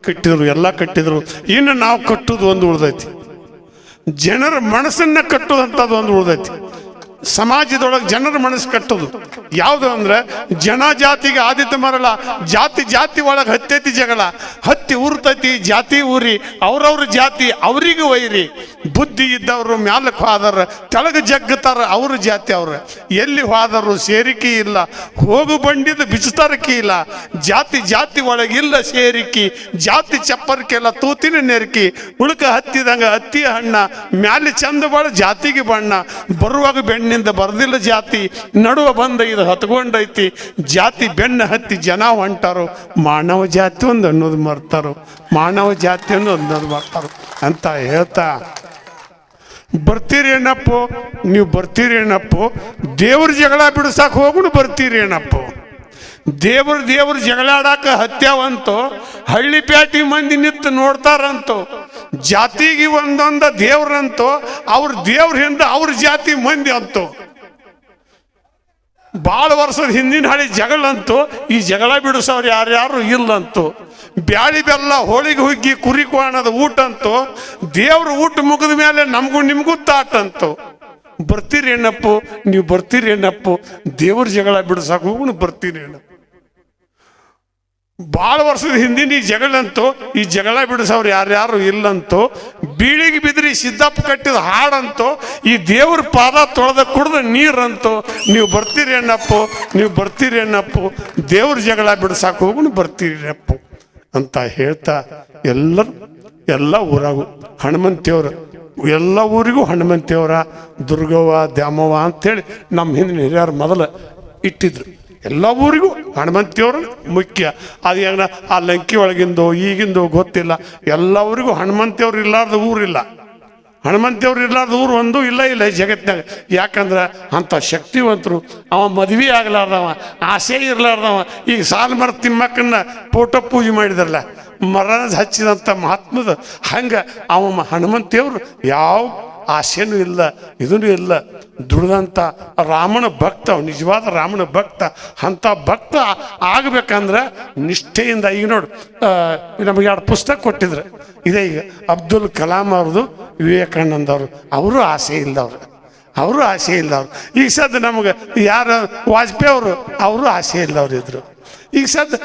ಕಟ್ಟಿದ್ರು, ಎಲ್ಲ ಕಟ್ಟಿದ್ರು. ಇನ್ನು ನಾವು ಕಟ್ಟುದು ಒಂದು ಉಳ್ದೈತಿ, ಜನರ ಮನಸ್ಸನ್ನ ಕಟ್ಟುದಂಥದ್ದು ಒಂದು ಉಳ್ದೈತಿ. ಸಮಾಜದೊಳಗೆ ಜನರ ಮನಸ್ಸು ಕಟ್ಟೋದು ಯಾವುದು ಅಂದ್ರೆ, ಜನ ಜಾತಿಗೆ ಆದಿತ್ಯ ಮರಳ, ಜಾತಿ ಜಾತಿ ಒಳಗೆ ಹತ್ತೈತಿ ಜಗಳ, ಹತ್ತಿ ಉರ್ತೈತಿ ಜಾತಿ ಊರಿ, ಅವ್ರವ್ರ ಜಾತಿ ಅವ್ರಿಗೆ ವೈರಿ. ಬುದ್ಧಿ ಇದ್ದವರು ಮ್ಯಾಲಕ್ಕೆ ಹೋದಾರ, ತೆಳಗೆ ಜಗ್ಗತಾರ ಅವ್ರ ಜಾತಿ ಅವ್ರ. ಎಲ್ಲಿ ಹೋದರು ಸೇರಿಕೆ ಇಲ್ಲ, ಹೋಗು ಬಂಡಿದ ಬಿಚ್ಚತಾರಕಿ ಇಲ್ಲ. ಜಾತಿ ಜಾತಿ ಒಳಗಿಲ್ಲ ಸೇರಿಕಿ, ಜಾತಿ ಚಪ್ಪರ್ಕೆಲ್ಲ ತೂತಿನ ನೆರಕಿ. ಉಳುಕ ಹತ್ತಿದಂಗ ಹತ್ತಿಯ ಹಣ್ಣ, ಮ್ಯಾಲೆ ಚಂದ ಬಾಳ ಜಾತಿಗೆ ಬಣ್ಣ. ಬರುವಾಗ ಬೆಣ್ಣಿಂದ ಬರ್ದಿಲ್ಲ ಜಾತಿ, ನಡುವ ಬಂದ ಇದು ಹತ್ಕೊಂಡೈತಿ. ಜಾತಿ ಬೆನ್ನ ಹತ್ತಿ ಜನ ಹೊಂಟಾರು, ಮಾನವ ಜಾತಿ ಒಂದು ಅನ್ನೋದು ಮರ್ತಾರೋ, ಮಾನವ ಜಾತಿ ಅನ್ನೋದು ಮರ್ತಾರೋ ಅಂತ ಹೇಳ್ತಾ, ಬರ್ತೀರಿ ಏನಪ್ಪೋ ನೀವು, ಬರ್ತೀರಿ ಏನಪ್ಪೋ ದೇವ್ರ ಜಗಳ ಬಿಡಿಸಕ್ಕೆ ಹೋಗುಣ, ಬರ್ತೀರಿ ಏನಪ್ಪೋ. ದೇವ್ರ ಜಗಳಾಡಾಕ ಹತ್ಯಾವಂತೋ, ಹಳ್ಳಿ ಪ್ಯಾಟಿ ಮಂದಿ ನಿಂತು ನೋಡ್ತಾರಂತೋ. ಜಾತಿಗೆ ಒಂದೊಂದ ದೇವ್ರಂತೋ, ಅವ್ರ ದೇವ್ರ ಹಿಂದೆ ಅವ್ರ ಜಾತಿ ಮಂದಿ ಅಂತೋ. ಭಾಳ ವರ್ಷದ ಹಿಂದಿನ ಹಳಿ ಜಗಳಂತೂ, ಈ ಜಗಳ ಬಿಡಿಸೋರು ಯಾರ್ಯಾರು ಇಲ್ಲಂತೂ. ಬ್ಯಾಳಿ ಬೆಲ್ಲ ಹೋಳಿಗೆ ಹುಗ್ಗಿ ಕುರಿ ಕೋಣದ ಊಟ ಅಂತೂ, ದೇವ್ರ ಊಟ ಮುಗಿದ ಮೇಲೆ ನಮಗೂ ನಿಮಗೂ ತಾಟಂತು. ಬರ್ತೀರಿ ಏನಪ್ಪು ನೀವು, ಬರ್ತೀರಿ ಏನಪ್ಪು ದೇವ್ರ ಜಗಳ ಬಿಡಿಸಕ್ಕೆ ಹೋಗುಣ, ಬರ್ತೀರಿ ಏನಪ್ಪ. ಭಾಳ ವರ್ಷದ ಹಿಂದಿನ ಈ ಜಗಳಂತೂ, ಈ ಜಗಳ ಬಿಡಿಸೋರು ಯಾರ್ಯಾರು ಇಲ್ಲಂತೂ. ಬೀಳಿಗೆ ಬಿದ್ರಿ ಸಿದ್ದಪ್ಪ ಕಟ್ಟಿದ ಹಾಡಂತೂ, ಈ ದೇವ್ರ ಪಾದ ತೊಳೆದ ಕುಡ್ದ ನೀರಂತೂ. ನೀವು ಬರ್ತೀರಿ ಏನಪ್ಪು, ನೀವು ಬರ್ತೀರಿ ಏನಪ್ಪು ದೇವ್ರ ಜಗಳ ಬಿಡಿಸಕ್ಕೆ ಹೋಗುಣ, ಬರ್ತೀರಿ ಅಪ್ಪು ಅಂತ ಹೇಳ್ತಾ, ಎಲ್ಲ ಊರಾಗು ಹನುಮಂತಿಯವರು, ಎಲ್ಲ ಊರಿಗೂ ಹನುಮಂತಿಯವರ, ದುರ್ಗವ್ವ ದ್ಯಾಮವ್ವ ಅಂಥೇಳಿ ನಮ್ಮ ಹಿಂದಿನ ಹಿರಿಯರು ಮೊದಲು ಇಟ್ಟಿದ್ರು. ಎಲ್ಲ ಊರಿಗೂ ಹನುಮಂತಿಯವರು ಮುಖ್ಯ. ಅದು ಹೆಂಗ ಆ ಲಂಕಿ ಒಳಗಿಂದು ಈಗಿಂದು ಗೊತ್ತಿಲ್ಲ. ಎಲ್ಲ ಊರಿಗೂ ಹನುಮಂತಿಯವ್ರು ಇರ್ಲಾರ್ದ ಊರಿಲ್ಲ, ಹನುಮಂತಿಯವ್ರು ಇರ್ಲಾರ್ದ ಊರು ಒಂದು ಇಲ್ಲ ಈ ಜಗತ್ತಿನಾಗ. ಯಾಕಂದ್ರೆ ಅಂಥ ಶಕ್ತಿವಂತರು. ಅವ ಮದ್ವೆ ಆಗ್ಲಾರ್ದವ, ಆಸೆ ಇರ್ಲಾರ್ದವ. ಈಗ ಸಾಲು ಮರ ತಿಮ್ಮಕ್ಕನ್ನ ಫೋಟೋ ಪೂಜೆ ಮಾಡಿದಾರಲ್ಲ, ಮರ ಹಚ್ಚಿದಂಥ ಮಹಾತ್ಮದ ಹಂಗೆ ಅವ ಹನುಮಂತಿಯವರು ಯಾವ ಆಸೆನೂ ಇಲ್ಲ, ಇದೂ ಇಲ್ಲ. ದುಡ್ದಂಥ ರಾಮನ ಭಕ್ತ, ನಿಜವಾದ ರಾಮನ ಭಕ್ತ. ಅಂಥ ಭಕ್ತ ಆಗಬೇಕಂದ್ರೆ ನಿಷ್ಠೆಯಿಂದ, ಈಗ ನೋಡು ನಮಗೆ 2 ಪುಸ್ತಕ ಕೊಟ್ಟಿದ್ರು. ಇದೇ ಈಗ ಅಬ್ದುಲ್ ಕಲಾಂ ಅವ್ರದ್ದು, ವಿವೇಕಾನಂದವರು, ಅವರು ಆಸೆ ಇಲ್ಲದವ್ರು, ಅವರು ಆಸೆ ಇಲ್ಲವ್ರು. ಈಗ ಸದ್ದು ನಮ್ಗೆ ಯಾರು ವಾಜಪೇಯಿ ಅವರು, ಅವರು ಆಸೆ ಇಲ್ಲವ್ರು ಇದ್ರು. ಈಗ ಸದ್ದು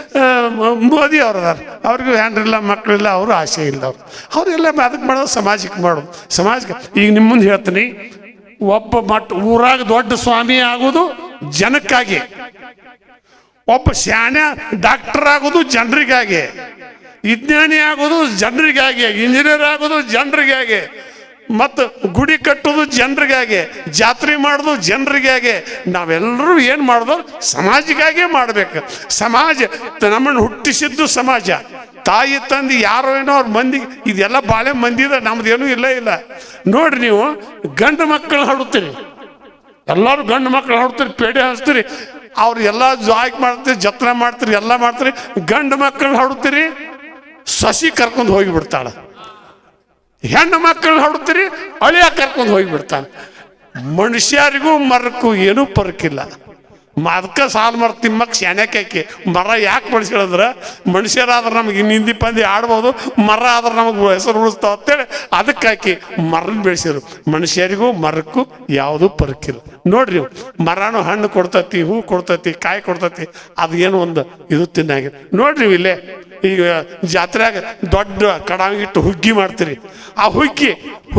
ಮೋದಿ ಅವ್ರು ಅದಾರ, ಅವ್ರಿಗೂ ಹೆಂಡ್ರಿಲ್ಲ ಮಕ್ಕಳಿಲ್ಲ, ಅವರು ಆಸೆ ಇಲ್ಲವ್ರು. ಅವರೆಲ್ಲ ಅದಕ್ಕೆ ಮಾಡೋದು, ಸಮಾಜಕ್ಕೆ ಮಾಡೋದು. ಸಮಾಜಕ್ಕೆ ಈಗ ನಿಮ್ಮ ಮುಂದೆ ಹೇಳ್ತೀನಿ, ಒಬ್ಬ ಊರಾಗ ದೊಡ್ಡ ಸ್ವಾಮಿ ಆಗೋದು ಜನಕ್ಕಾಗಿ, ಒಬ್ಬ ಶಾಣೆ ಡಾಕ್ಟರ್ ಆಗೋದು ಜನರಿಗಾಗಿ, ವಿಜ್ಞಾನಿ ಆಗೋದು ಜನರಿಗಾಗಿ, ಇಂಜಿನಿಯರ್ ಆಗೋದು ಜನರಿಗಾಗಿ, ಮತ್ತು ಗುಡಿ ಕಟ್ಟೋದು ಜನರಿಗಾಗಿ, ಜಾತ್ರೆ ಮಾಡೋದು ಜನರಿಗಾಗಿ. ನಾವೆಲ್ಲರೂ ಏನು ಮಾಡೋದು, ಸಮಾಜಕ್ಕಾಗೇ ಮಾಡ್ಬೇಕು. ಸಮಾಜ ನಮ್ಮನ್ನು ಹುಟ್ಟಿಸಿದ್ದು ಸಮಾಜ. ತಾಯಿ ತಂದೆ ಯಾರೋ ಏನೋ ಅವ್ರ ಮಂದಿ, ಇದೆಲ್ಲ ಬಾಳೆ ಮಂದಿದ, ನಮ್ದೇನೂ ಇಲ್ಲ. ನೋಡ್ರಿ, ನೀವು ಗಂಡು ಮಕ್ಕಳು ಹಾಡುತ್ತೀರಿ, ಎಲ್ಲರೂ ಗಂಡು ಮಕ್ಕಳು ಹಾಡ್ತೀರಿ, ಪೇಡೆ ಹಚ್ತೀರಿ, ಅವ್ರು ಎಲ್ಲ ಜಾಯ್ಕ್ ಮಾಡ್ತೀರಿ, ಜತ್ರ ಮಾಡ್ತೀರಿ, ಎಲ್ಲ ಮಾಡ್ತೀರಿ. ಗಂಡು ಮಕ್ಕಳು ಹಾಡುತ್ತೀರಿ, ಸಸಿ ಕರ್ಕೊಂಡು ಹೋಗಿಬಿಡ್ತಾಳೆ. ಹೆಣ್ಣು ಮಕ್ಕಳು ಹಾಡುತ್ತೀರಿ, ಅಳಿಯ ಕರ್ಕೊಂಡು ಹೋಗಿಬಿಡ್ತಾನೆ. ಮನುಷ್ಯರಿಗೂ ಮರಕ್ಕೂ ಏನೂ ಪರಕಿಲ್ಲ. ಅದಕ್ಕೆ ಸಾಲು ಮರ ತಿಮ್ಮಕ್ಕೆ ಶಾನ್ಯಾಕಿ ಮರ ಯಾಕೆ ಬಳಸ್ಕೊಳ್ಳೋದ್ರೆ, ಮನುಷ್ಯರಾದ್ರೆ ನಮಗೆ ನಿಂದಿ ಪಂದಿ ಆಡ್ಬೋದು, ಮರ ಆದ್ರೆ ನಮಗೆ ಹೆಸರು ಉಳಿಸ್ತಾವ ಅಂತೇಳಿ ಅದಕ್ಕೆ ಹಾಕಿ ಮರನ ಬೆಳೆಸಿದ್ರು. ಮನುಷ್ಯರಿಗೂ ಮರಕ್ಕೂ ಯಾವುದೂ ಪರಕಿಲ್ಲ. ನೋಡ್ರಿ, ಮರನೂ ಹಣ್ಣು ಕೊಡ್ತೈತಿ, ಹೂ ಕೊಡ್ತೈತಿ, ಕಾಯಿ ಕೊಡ್ತೈತಿ, ಅದು ಏನು ಒಂದು ಇದು ತಿನ್ನಾಗಿದೆ. ನೋಡ್ರಿ, ಇಲ್ಲೇ ಈಗ ಜಾತ್ರೆಯಾಗ ದೊಡ್ಡ ಕಡಾವಿಟ್ಟು ಹುಗ್ಗಿ ಮಾಡ್ತೀರಿ. ಆ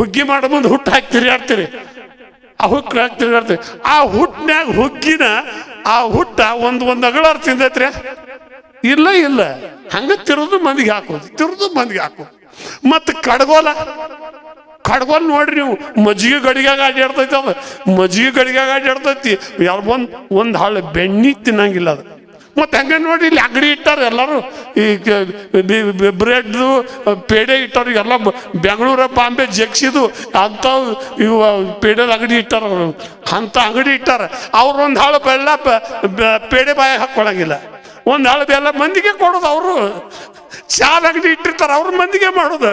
ಹುಗ್ಗಿ ಮಾಡೋ ಮುಂದೆ ಹುಟ್ಟು ಹಾಕಿ ತಿರುಗಾಡ್ತೀರಿ, ಆ ಹುಟ್ಟು ಹಾಕಿ ತಿರುಗಾಡ್ತೀರಿ. ಆ ಹುಟ್ಟಿನಾಗ ಹುಗ್ಗಿನ ಆ ಹುಟ್ಟ ಒಂದು ಅಗಳಾರು ತಿಂದೈತ್ರಿ? ಇಲ್ಲ. ಹಂಗೆ ತಿರುದು ಮಂದಿಗೆ ಹಾಕೋದು. ಮತ್ತು ಕಡ್ಗೋಲ್ ನೋಡ್ರಿ ನೀವು, ಮಜ್ಜಿಗೆ ಗಡಿಗಾಗ ಅಡ್ಡಾಡ್ತೈತಿ. ಅದು ಮಜ್ಜಿಗೆ ಗಡಿಗಾಗ ಅಡ್ಡಾಡ್ತೈತಿ. ಒಂದು ಹಾಳು ಬೆಣ್ಣೆ ತಿನ್ನಂಗಿಲ್ಲ ಅದು. ಮತ್ತು ಹಂಗೆ ನೋಡ್ರಿ, ಇಲ್ಲಿ ಅಂಗಡಿ ಇಟ್ಟಾರ ಎಲ್ಲರೂ, ಈ ಬ್ರೆಡ್ದು ಪೇಡೆ ಇಟ್ಟಾರ. ಎಲ್ಲ ಬೆಂಗಳೂರು ಬಾಂಬೆ ಜಗ್ಸಿದು ಅಂಥವು ಇವು ಪೇಡೆದ ಅಂಗಡಿ ಇಟ್ಟಾರ. ಅಂಥ ಅಂಗಡಿ ಇಟ್ಟಾರ. ಅವ್ರು ಒಂದು ಹಾಳು ಬೆಲ್ಲ ಪೇಡೆ ಬಾಯ ಹಾಕ್ಕೊಳಂಗಿಲ್ಲ. ಒಂದು ಹಾಳು ಬೆಲ್ಲ ಮಂದಿಗೆ ಕೊಡೋದು. ಅವರು ಚಾದ ಅಂಗಡಿ ಇಟ್ಟಿರ್ತಾರೆ, ಅವ್ರ ಮಂದಿಗೆ ಮಾಡೋದು.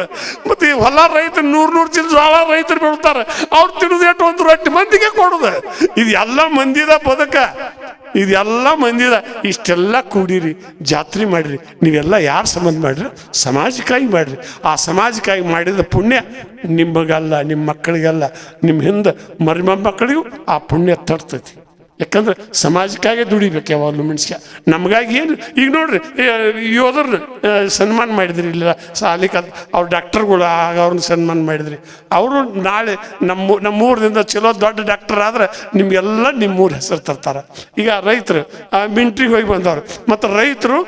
ಮತ್ತು ಈ ಹೊಲ ರೈತರು 100 ಚೀಲ ಜೋಳ ರೈತರು ಬೆಳ್ತಾರೆ, ಅವ್ರು ತಿನ್ನೋದು ಎಷ್ಟು ಒಂದು ರೊಟ್ಟಿ ಮಂದಿಗೆ ಕೊಡೋದು. ಇದು ಎಲ್ಲ ಮಂದಿದ ಬದುಕ. ಇದೆಲ್ಲ ಮಂದಿದ ಇಷ್ಟೆಲ್ಲ ಕೂಡಿರಿ, ಜಾತ್ರೆ ಮಾಡಿರಿ. ನೀವೆಲ್ಲ ಯಾರು ಸಂಬಂಧ ಮಾಡಿರಿ? ಸಮಾಜಕ್ಕಾಗಿ ಮಾಡಿರಿ. ಆ ಸಮಾಜಕ್ಕಾಗಿ ಮಾಡಿದ ಪುಣ್ಯ ನಿಮಗಲ್ಲ, ನಿಮ್ಮ ಮಕ್ಕಳಿಗಲ್ಲ, ನಿಮ್ಮ ಹಿಂದೆ ಮೊಮ್ಮಕ್ಕಳಿಗೂ ಆ ಪುಣ್ಯ ತರ್ತೈತಿ. ಯಾಕಂದ್ರೆ ಸಮಾಜಕ್ಕಾಗೆ ದುಡಿಬೇಕು ಯಾವಾಗಲೂ ಮನುಷ್ಯ. ನಮಗಾಗಿ ಏನು ಈಗ ನೋಡ್ರಿ, ಯೋಧರ್ನ ಸನ್ಮಾನ ಮಾಡಿದ್ರಿ, ಇಲ್ಲ ಸಾಲಿಕ ಅವ್ರು ಡಾಕ್ಟರ್ಗಳು ಆಗ ಅವ್ರನ್ನ ಸನ್ಮಾನ ಮಾಡಿದ್ರಿ. ಅವರು ನಾಳೆ ನಮ್ಮೂರದಿಂದ ಚಲೋ ದೊಡ್ಡ ಡಾಕ್ಟರ್ ಆದ್ರೆ ನಿಮಗೆಲ್ಲ ನಿಮ್ಮೂರ ಹೆಸರು ತರ್ತಾರೆ. ಈಗ ರೈತರು ಮಿಂಟ್ರಿಗೆ ಹೋಗಿ ಬಂದವರು, ಮತ್ತು ರೈತರು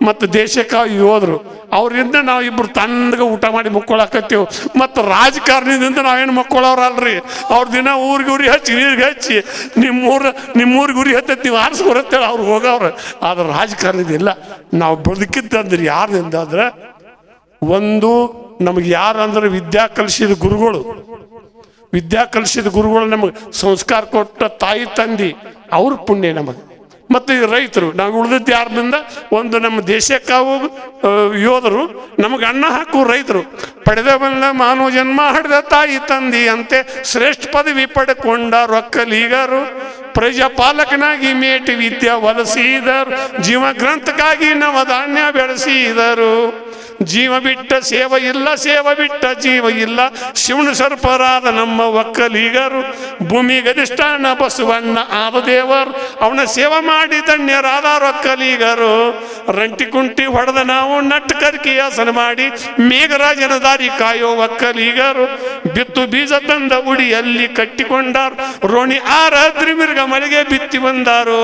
ಮತ್ತು ದೇಶಕ್ಕಾಗಿ ಯೋಧರು, ಅವರಿಂದ ನಾವು ಇಬ್ಬರು ತಣ್ಣಗೆ ಊಟ ಮಾಡಿ ಮಕ್ಕೊಳಕತ್ತೀವಿ. ಮತ್ತು ರಾಜಕಾರಣಿದಿಂದ ನಾವೇನು ಮಕ್ಕೊಳ್ಳೋರಲ್ರಿ. ಅವ್ರ ದಿನ ಊರಿಗೆ ಉರಿ ಹಚ್ಚಿ ನೀರಿಗೆ ಹಚ್ಚಿ ನಿಮ್ಮೂರಿಗೆ ಉರಿ ಹತ್ತೈತಿ, ನೀವು ಆರಿಸ್ಕೊರತ್ತೇಳಿ ಅವ್ರು ಹೋಗವ್ರು. ಆದ್ರೆ ರಾಜಕಾರಣದಿಲ್ಲ. ನಾವು ಬದುಕಿದ್ದಂದ್ರೆ ಯಾರಿಂದ ಅಂದ್ರೆ, ಒಂದು ನಮಗೆ ಯಾರು ಅಂದ್ರೆ ವಿದ್ಯಾ ಕಲಿಸಿದ ಗುರುಗಳು, ವಿದ್ಯಾ ಕಲಿಸಿದ ಗುರುಗಳು ನಮಗೆ ಸಂಸ್ಕಾರ ಕೊಟ್ಟ ತಾಯಿ ತಂದೆ, ಅವ್ರ ಪುಣ್ಯ ನಮಗೆ. ಮತ್ತು ಈ ರೈತರು, ನಾವು ಉಳಿದದ್ದು ಯಾರಿಂದ? ಒಂದು ನಮ್ಮ ದೇಶಕ್ಕಾವು ಯೋಧರು, ನಮಗೆ ಅನ್ನ ಹಾಕುವ ರೈತರು. ಪಡೆದ ಬಂದ ಮಾನವ ಜನ್ಮ ಹಡೆದ ತಾಯಿ ತಂದಿ ಅಂತೆ ಶ್ರೇಷ್ಠ ಪದವಿ ಪಡೆಕೊಂಡ ರೊಕ್ಕಲಿಗರು, ಪ್ರಜಾಪಾಲಕನಾಗಿ ಮೇಟಿ ವಿದ್ಯೆ ಒಲಿಸಿದರು, ಜೀವ ಗ್ರಂಥಕ್ಕಾಗಿ ನವಧಾನ್ಯ ಬೆಳೆಸಿದರು. ಜೀವ ಬಿಟ್ಟ ಸೇವ ಇಲ್ಲ, ಸೇವ ಬಿಟ್ಟ ಜೀವ ಇಲ್ಲ, ಶಿವನ ಸರ್ಪರಾದ ನಮ್ಮ ಒಕ್ಕಲಿಗರು. ಭೂಮಿಗೆ ಅಧಿಷ್ಠಾನ ಬಸವಣ್ಣ ಆದ ದೇವರು, ಅವನ ಸೇವೆ ಮಾಡಿ ಧನ್ಯರಾದ ಒಕ್ಕಲಿಗರು. ರಂಟಿ ಕುಂಟಿ ಹೊಡೆದ ನಾವು ನಟ್ಟು ಕರ್ಕಿ ಆಸನ ಮಾಡಿ ಮೇಘರಾಜನ ದಾರಿ ಕಾಯೋ ಒಕ್ಕಲಿಗರು. ಬಿತ್ತು ಬೀಜ ತಂದ ಉಡಿಯಲ್ಲಿ ಕಟ್ಟಿಕೊಂಡಾರು, ರೋಣಿ ಆರಾದ್ರಿ ಮಿರ್ಗ ಮಳೆಗೆ ಬಿತ್ತಿ ಬಂದಾರು.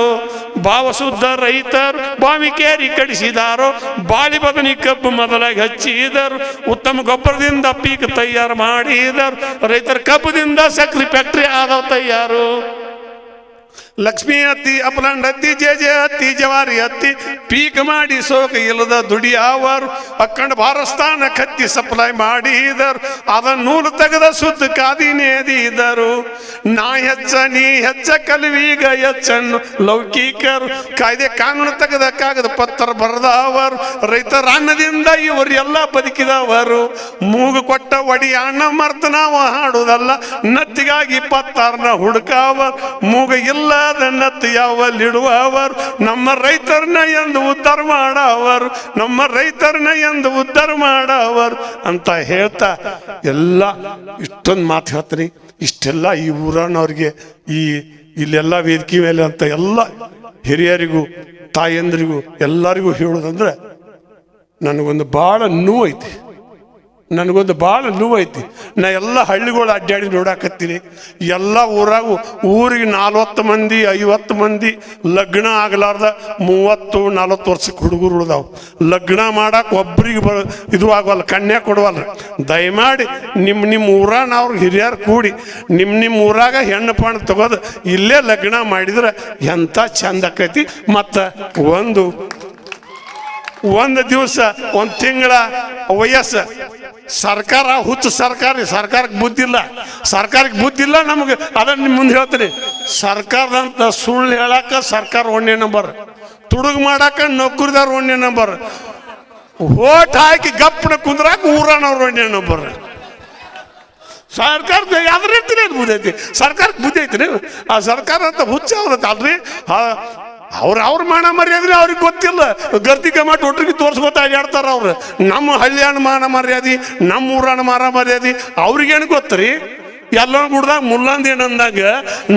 ಭಾವ ಶುದ್ಧ ರೈತರು ಬಾವಿ ಕೇರಿ ಕಡಿಸಿದಾರೋ, ಬಾಳಿ ಬದನಿ ಕಬ್ಬು ಮೊದಲಾಗಿ ಹಚ್ಚಿದರು. ಉತ್ತಮ ಗೊಬ್ಬರದಿಂದ ಪೀಕ್ ತಯಾರು ಮಾಡಿದರು, ರೈತರ ಕಬ್ಬದಿಂದ ಸಕ್ರಿ ಫ್ಯಾಕ್ಟ್ರಿ ಆದವು ತಯಾರು. ಲಕ್ಷ್ಮೀ ಹತ್ತಿ ಅಪಲಂಡ್ ಹತ್ತಿ ಜೆ ಹತ್ತಿ ಜವಾರಿ ಹತ್ತಿ ಪೀಕ್ ಮಾಡಿ ಸೋಕ ಇಲ್ಲದ ದುಡಿಯವರು. ಅಕ್ಕಂಡ ಭಾರಸ್ಥಾನ ಕತ್ತಿ ಸಪ್ಲೈ ಮಾಡಿದರು, ಅದನ್ನು ನೂಲು ತೆಗೆದ ಸುತ್ತ ಕಾದಿ ನೇದಿದರು. ನಾ ಹೆಚ್ಚ ನೀ ಹೆಚ್ಚ ಕಲ್ವೀಗ ಹೆಚ್ಚನ್ನು ಲೌಕಿಕರು, ಕಾಯ್ದೆ ಕಾನೂನು ತೆಗೆದ ಕಾಗದ ಪತ್ರ ಬರೆದವರು. ರೈತರ ಅನ್ನದಿಂದ ಇವರೆಲ್ಲ ಬದುಕಿದವರು. ಮೂಗು ಕೊಟ್ಟ ಒಡಿಯಾಣ ಮರ್ತ ನಾವು ಹಾಡುವುದಲ್ಲ, ನತ್ತಿಗಾಗಿ ಪತ್ತಾರನ ಹುಡುಕವರು. ಮೂಗ ಇಲ್ಲ ನತ್ತು ಯಾವಲ್ಲಿಡುವವರು, ನಮ್ಮ ರೈತರನ್ನ ಎಂದು ಉದ್ಧಾರ ಮಾಡವರು, ನಮ್ಮ ರೈತರನ್ನ ಎಂದು ಉದ್ಧಾರ ಮಾಡವರು ಅಂತ ಹೇಳ್ತಾ ಎಲ್ಲ ಇಷ್ಟೊಂದು ಮಾತು ಹೇಳ್ತೀನಿ. ಇಷ್ಟೆಲ್ಲ ಈ ಊರನ್ನವ್ರಿಗೆ, ಇಲ್ಲೆಲ್ಲ ವೇದಿಕೆ ಮೇಲೆ ಅಂತ ಎಲ್ಲ ಹಿರಿಯರಿಗೂ ತಾಯಂದ್ರಿಗೂ ಎಲ್ಲರಿಗೂ ಹೇಳೋದಂದ್ರೆ, ನನಗೊಂದು ಭಾಳ ನೋವೈತಿ, ನನಗೊಂದು ಭಾಳ ನೋವೈತಿ. ನಾ ಎಲ್ಲ ಹಳ್ಳಿಗಳು ಅಡ್ಡಾಡಿ ನೋಡಾಕತ್ತೀನಿ. ಎಲ್ಲ ಊರಿಗೆ 40 ಮಂದಿ 50 ಮಂದಿ ಲಗ್ನ ಆಗಲಾರ್ದ 30-40 ವರ್ಷಕ್ಕೆ ಹುಡುಗರು ಉಳ್ದಾವು. ಲಗ್ನ ಮಾಡಕ್ಕೆ ಒಬ್ರಿಗೆ ಇದು ಆಗೋಲ್ಲ, ಕನ್ಯಾ ಕೊಡುವಲ್ಲ. ದಯಮಾಡಿ ನಿಮ್ಮ ಊರಾಗ ಅವ್ರಿಗೆ ಹಿರಿಯರು ಕೂಡಿ ನಿಮ್ಮ ಊರಾಗ ಹೆಣ್ಣು ಪಣ್ಣು ತಗೋದು ಇಲ್ಲೇ ಲಗ್ನ ಮಾಡಿದ್ರೆ ಎಂಥ ಚಂದ ಆಕೈತಿ. ಮತ್ತು ಒಂದು ದಿವಸ 1 ತಿಂಗಳ ವಯಸ್ಸು. ಸರ್ಕಾರ ಹುಚ್ಚು ಸರ್ಕಾರಕ್ಕೆ ಬುದ್ಧಿ ಇಲ್ಲ ನಮಗೆ. ಅದನ್ನು ನಿಮ್ಮ ಮುಂದೆ ಹೇಳ್ತೀನಿ. ಸರ್ಕಾರದಂತ ಸುಳ್ಳು ಹೇಳಕ್ಕ ಸರ್ಕಾರ 1ನೇ ನಂಬರ್, ತುಡುಗು ಮಾಡಾಕ ನೌಕರಿದಾರ 1ನೇ ನಂಬರ್, ಓಟ್ ಹಾಕಿ ಗಪ್ಪನ ಕುಂದ್ರಾಕ ಊರಾನವ್ರು 1ನೇ ನಂಬರ್. ಸರ್ಕಾರದ ಯಾವ್ದು ರೀತಿನೇ ಬುದ್ಧಿ ಐತಿ, ಸರ್ಕಾರಕ್ಕೆ ಬುದ್ಧಿ ಐತಿ. ಆ ಸರ್ಕಾರ ಅಂತ ಹುಚ್ಚ ಅವ್ರತ್ತ ಅಲ್ರಿ. ಅವ್ರ ಮಾನ ಮರ್ಯಾದೆ ಅವ್ರಿಗೆ ಗೊತ್ತಿಲ್ಲ. ಗರ್ತಿಗೆ ಮಾಡಿ ಒಟ್ಟಿಗೆ ತೋರಿಸ್ಕೊತಾ ಅಡ್ಯಾಡ್ತಾರ ಅವ್ರು. ನಮ್ಮ ಹಳ್ಳಿಯಣ್ಣ ಮಾನ ಮರ್ಯಾದೆ, ನಮ್ಮ ಊರಣ್ಣ ಮಾನ ಮರ್ಯಾದೆ ಅವ್ರಿಗೇನು ಗೊತ್ತರಿ? ಎಲ್ಲ ಗುಡ್ದಾಗ ಮುಲ್ಲಂದ ಏನಂದಾಗ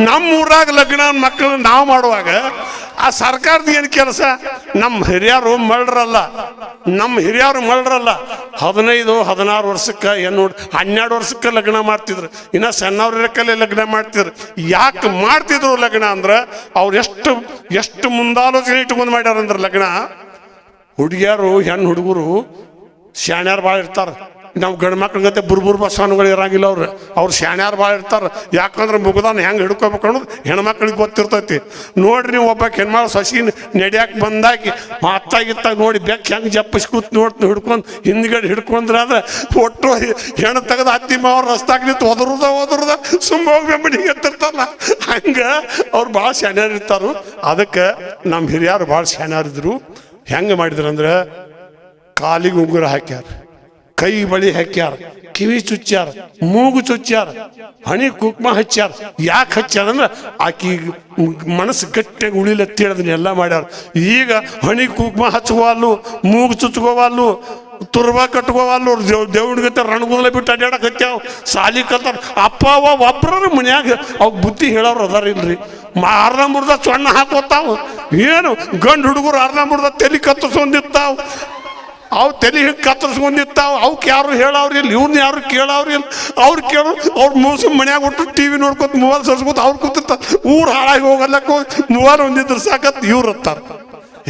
ನಮ್ಮ ಊರಾಗ ಲಗ್ನ ಮಕ್ಕಳು ನಾವು ಮಾಡುವಾಗ ಆ ಸರ್ಕಾರದ ಏನು ಕೆಲಸ? ನಮ್ಮ ಹಿರಿಯರು ಮಳ್ರಲ್ಲ, 15-16 ವರ್ಷಕ್ಕೆ ಏನು 12 ವರ್ಷಕ್ಕೆ ಲಗ್ನ ಮಾಡ್ತಿದ್ರು. ಇನ್ನು ಸಣ್ಣವ್ರಕ್ಕಲ್ಲೇ ಲಗ್ನ ಮಾಡ್ತಿದ್ರು. ಯಾಕೆ ಮಾಡ್ತಿದ್ರು ಲಗ್ನ ಅಂದ್ರೆ, ಅವ್ರು ಎಷ್ಟು ಮುಂದಾಲೋಚನೆ ಇಟ್ಕೊಂಡು ಮಾಡ್ಯಾರಂದ್ರೆ ಲಗ್ನ. ಹುಡುಗಿಯರು ಹುಡುಗರು ಶಾಣ್ಯಾರು ಭಾಳ ಇರ್ತಾರೆ. ನಾವು ಗಂಡು ಮಕ್ಳ ಗತೆ ಬುರ್ಬುರ್ ಬಸವನಗಳು ಇರಂಗಿಲ್ಲ. ಅವ್ರು ಶಾಣ್ಯಾರು ಭಾಳ ಇರ್ತಾರೆ. ಯಾಕಂದ್ರೆ ಮುಗ್ದಾನ ಹೆಂಗೆ ಹಿಡ್ಕೋಬೇಕು ಅನ್ನೋದು ಹೆಣ್ಮಕ್ಳಿಗೆ ಗೊತ್ತಿರ್ತೈತಿ. ನೋಡ್ರಿ ನೀವು ಒಬ್ಬ ಹೆಣ್ಮಕ್ಳು ಸಸಿ ನಡಿಯಾಕೆ ಬಂದಾಕಿ ಅತ್ತಾಗಿತ್ತಾಗ ನೋಡಿ ಬೆಕ್ಕ ಹೆಂಗೆ ಜಪ್ಪಿಸಿ ಕೂತ್ ಹಿಡ್ಕೊಂಡು ಹಿಂದ್ಗಡೆ ಹಿಡ್ಕೊಂಡ್ರೆ ಅದ ಒಟ್ಟು ಹೆಣ್ಣು ತೆಗೆದು ಅತ್ತಿ ಮಾವ್ರ ರಸ್ತಾಗ ನಿಂತು ಒದರುದ ಸುಮ್ಮ ಹೋಗಿ ಬೆಂಬಡಿಗೆ ಎತ್ತಿರ್ತಾರಲ್ಲ, ಹಂಗೆ ಅವ್ರು ಭಾಳ ಶಾಣ್ಯಾರು ಇರ್ತಾರು. ಅದಕ್ಕೆ ನಮ್ಮ ಹಿರಿಯರು ಭಾಳ ಶಾಣ್ಯಾರಿದ್ರು. ಹೆಂಗೆ ಮಾಡಿದ್ರು ಅಂದ್ರೆ, ಕಾಲಿಗೆ ಉಂಗುರ ಹಾಕ್ಯಾರ, ಕೈ ಬಳಿ ಹಾಕ್ಯಾರ, ಕಿವಿ ಚುಚ್ಚಾರ, ಮೂಗು ಚುಚ್ಚಾರ, ಹಣಿ ಕುಕ್ಮ ಹಚ್ಚಾರ. ಯಾಕೆ ಹಚ್ಚಾರ ಅಂದ್ರೆ ಆಕಿ ಮನಸ್ಸು ಗಟ್ಟಿಯಾಗಿ ಉಳಿಲತ್ತೇಳದನ್ನ ಎಲ್ಲ ಮಾಡ್ಯಾರ. ಈಗ ಹಣಿ ಕುಕ್ಮ ಹಚ್ಕೋವಲ್ಲು, ಮೂಗು ಚುಚ್ಕೋವಲ್ಲು, ತುರ್ಬಾ ಕಟ್ಕೋವಲ್ಲು, ದೇವ್ಡಿಗತ್ತೆ ರಣಗುದಲ ಬಿಟ್ಟು ಅಡ್ಯಾಡಕ್ ಹತ್ಯಾವ. ಸಾಲಿ ಕಲ್ತಾರ. ಅಪ್ಪ ಅವ್ವ ಒಬ್ಬರ ಮನ್ಯಾಗ ಅವ್ ಬುದ್ಧಿ ಹೇಳೋರು ಅದಾರ ಇಲ್ರಿ. ಅರ್ಧ ಮುರ್ದ ಸೊಣ್ಣ ಹಾಕೋತಾವ. ಏನು ಗಂಡು ಹುಡುಗರು ಅರ್ಧ ಮುರ್ದ ತಲೆ ಕತ್ತರಿಸ್ಕೊಂಡಿರ್ತಾವ, ಅವು ತಲೆ ಹಿಂಗೆ ಕತ್ತರಿಸ್ಕೊಂಡಿರ್ತಾವ. ಅವಕ್ಕೆ ಯಾರು ಹೇಳವ್ರಿಲ್ಲ, ಇವ್ರನ್ನ ಯಾರು ಕೇಳವ್ರಿಲ್ಲ. ಅವ್ರು ಕೇಳೋ ಅವ್ರು ಮೂಸು ಮನ್ಯಾಗ ಒಟ್ಟು ಟಿವಿ ನೋಡ್ಕೊತ ಮೊಬೈಲ್ ಸರ್ಸ್ಕೊತ ಅವ್ರು ಕೂತಿರ್ತಾರೆ. ಊರು ಹಾಳಾಗಿ ಹೋಗಲ್ಲಕ್ಕ ಮೊಬೈಲ್ ಒಂದಿದ್ರು ಸಾಕತ್ ಇವ್ರು ಹತ್ತಾರ.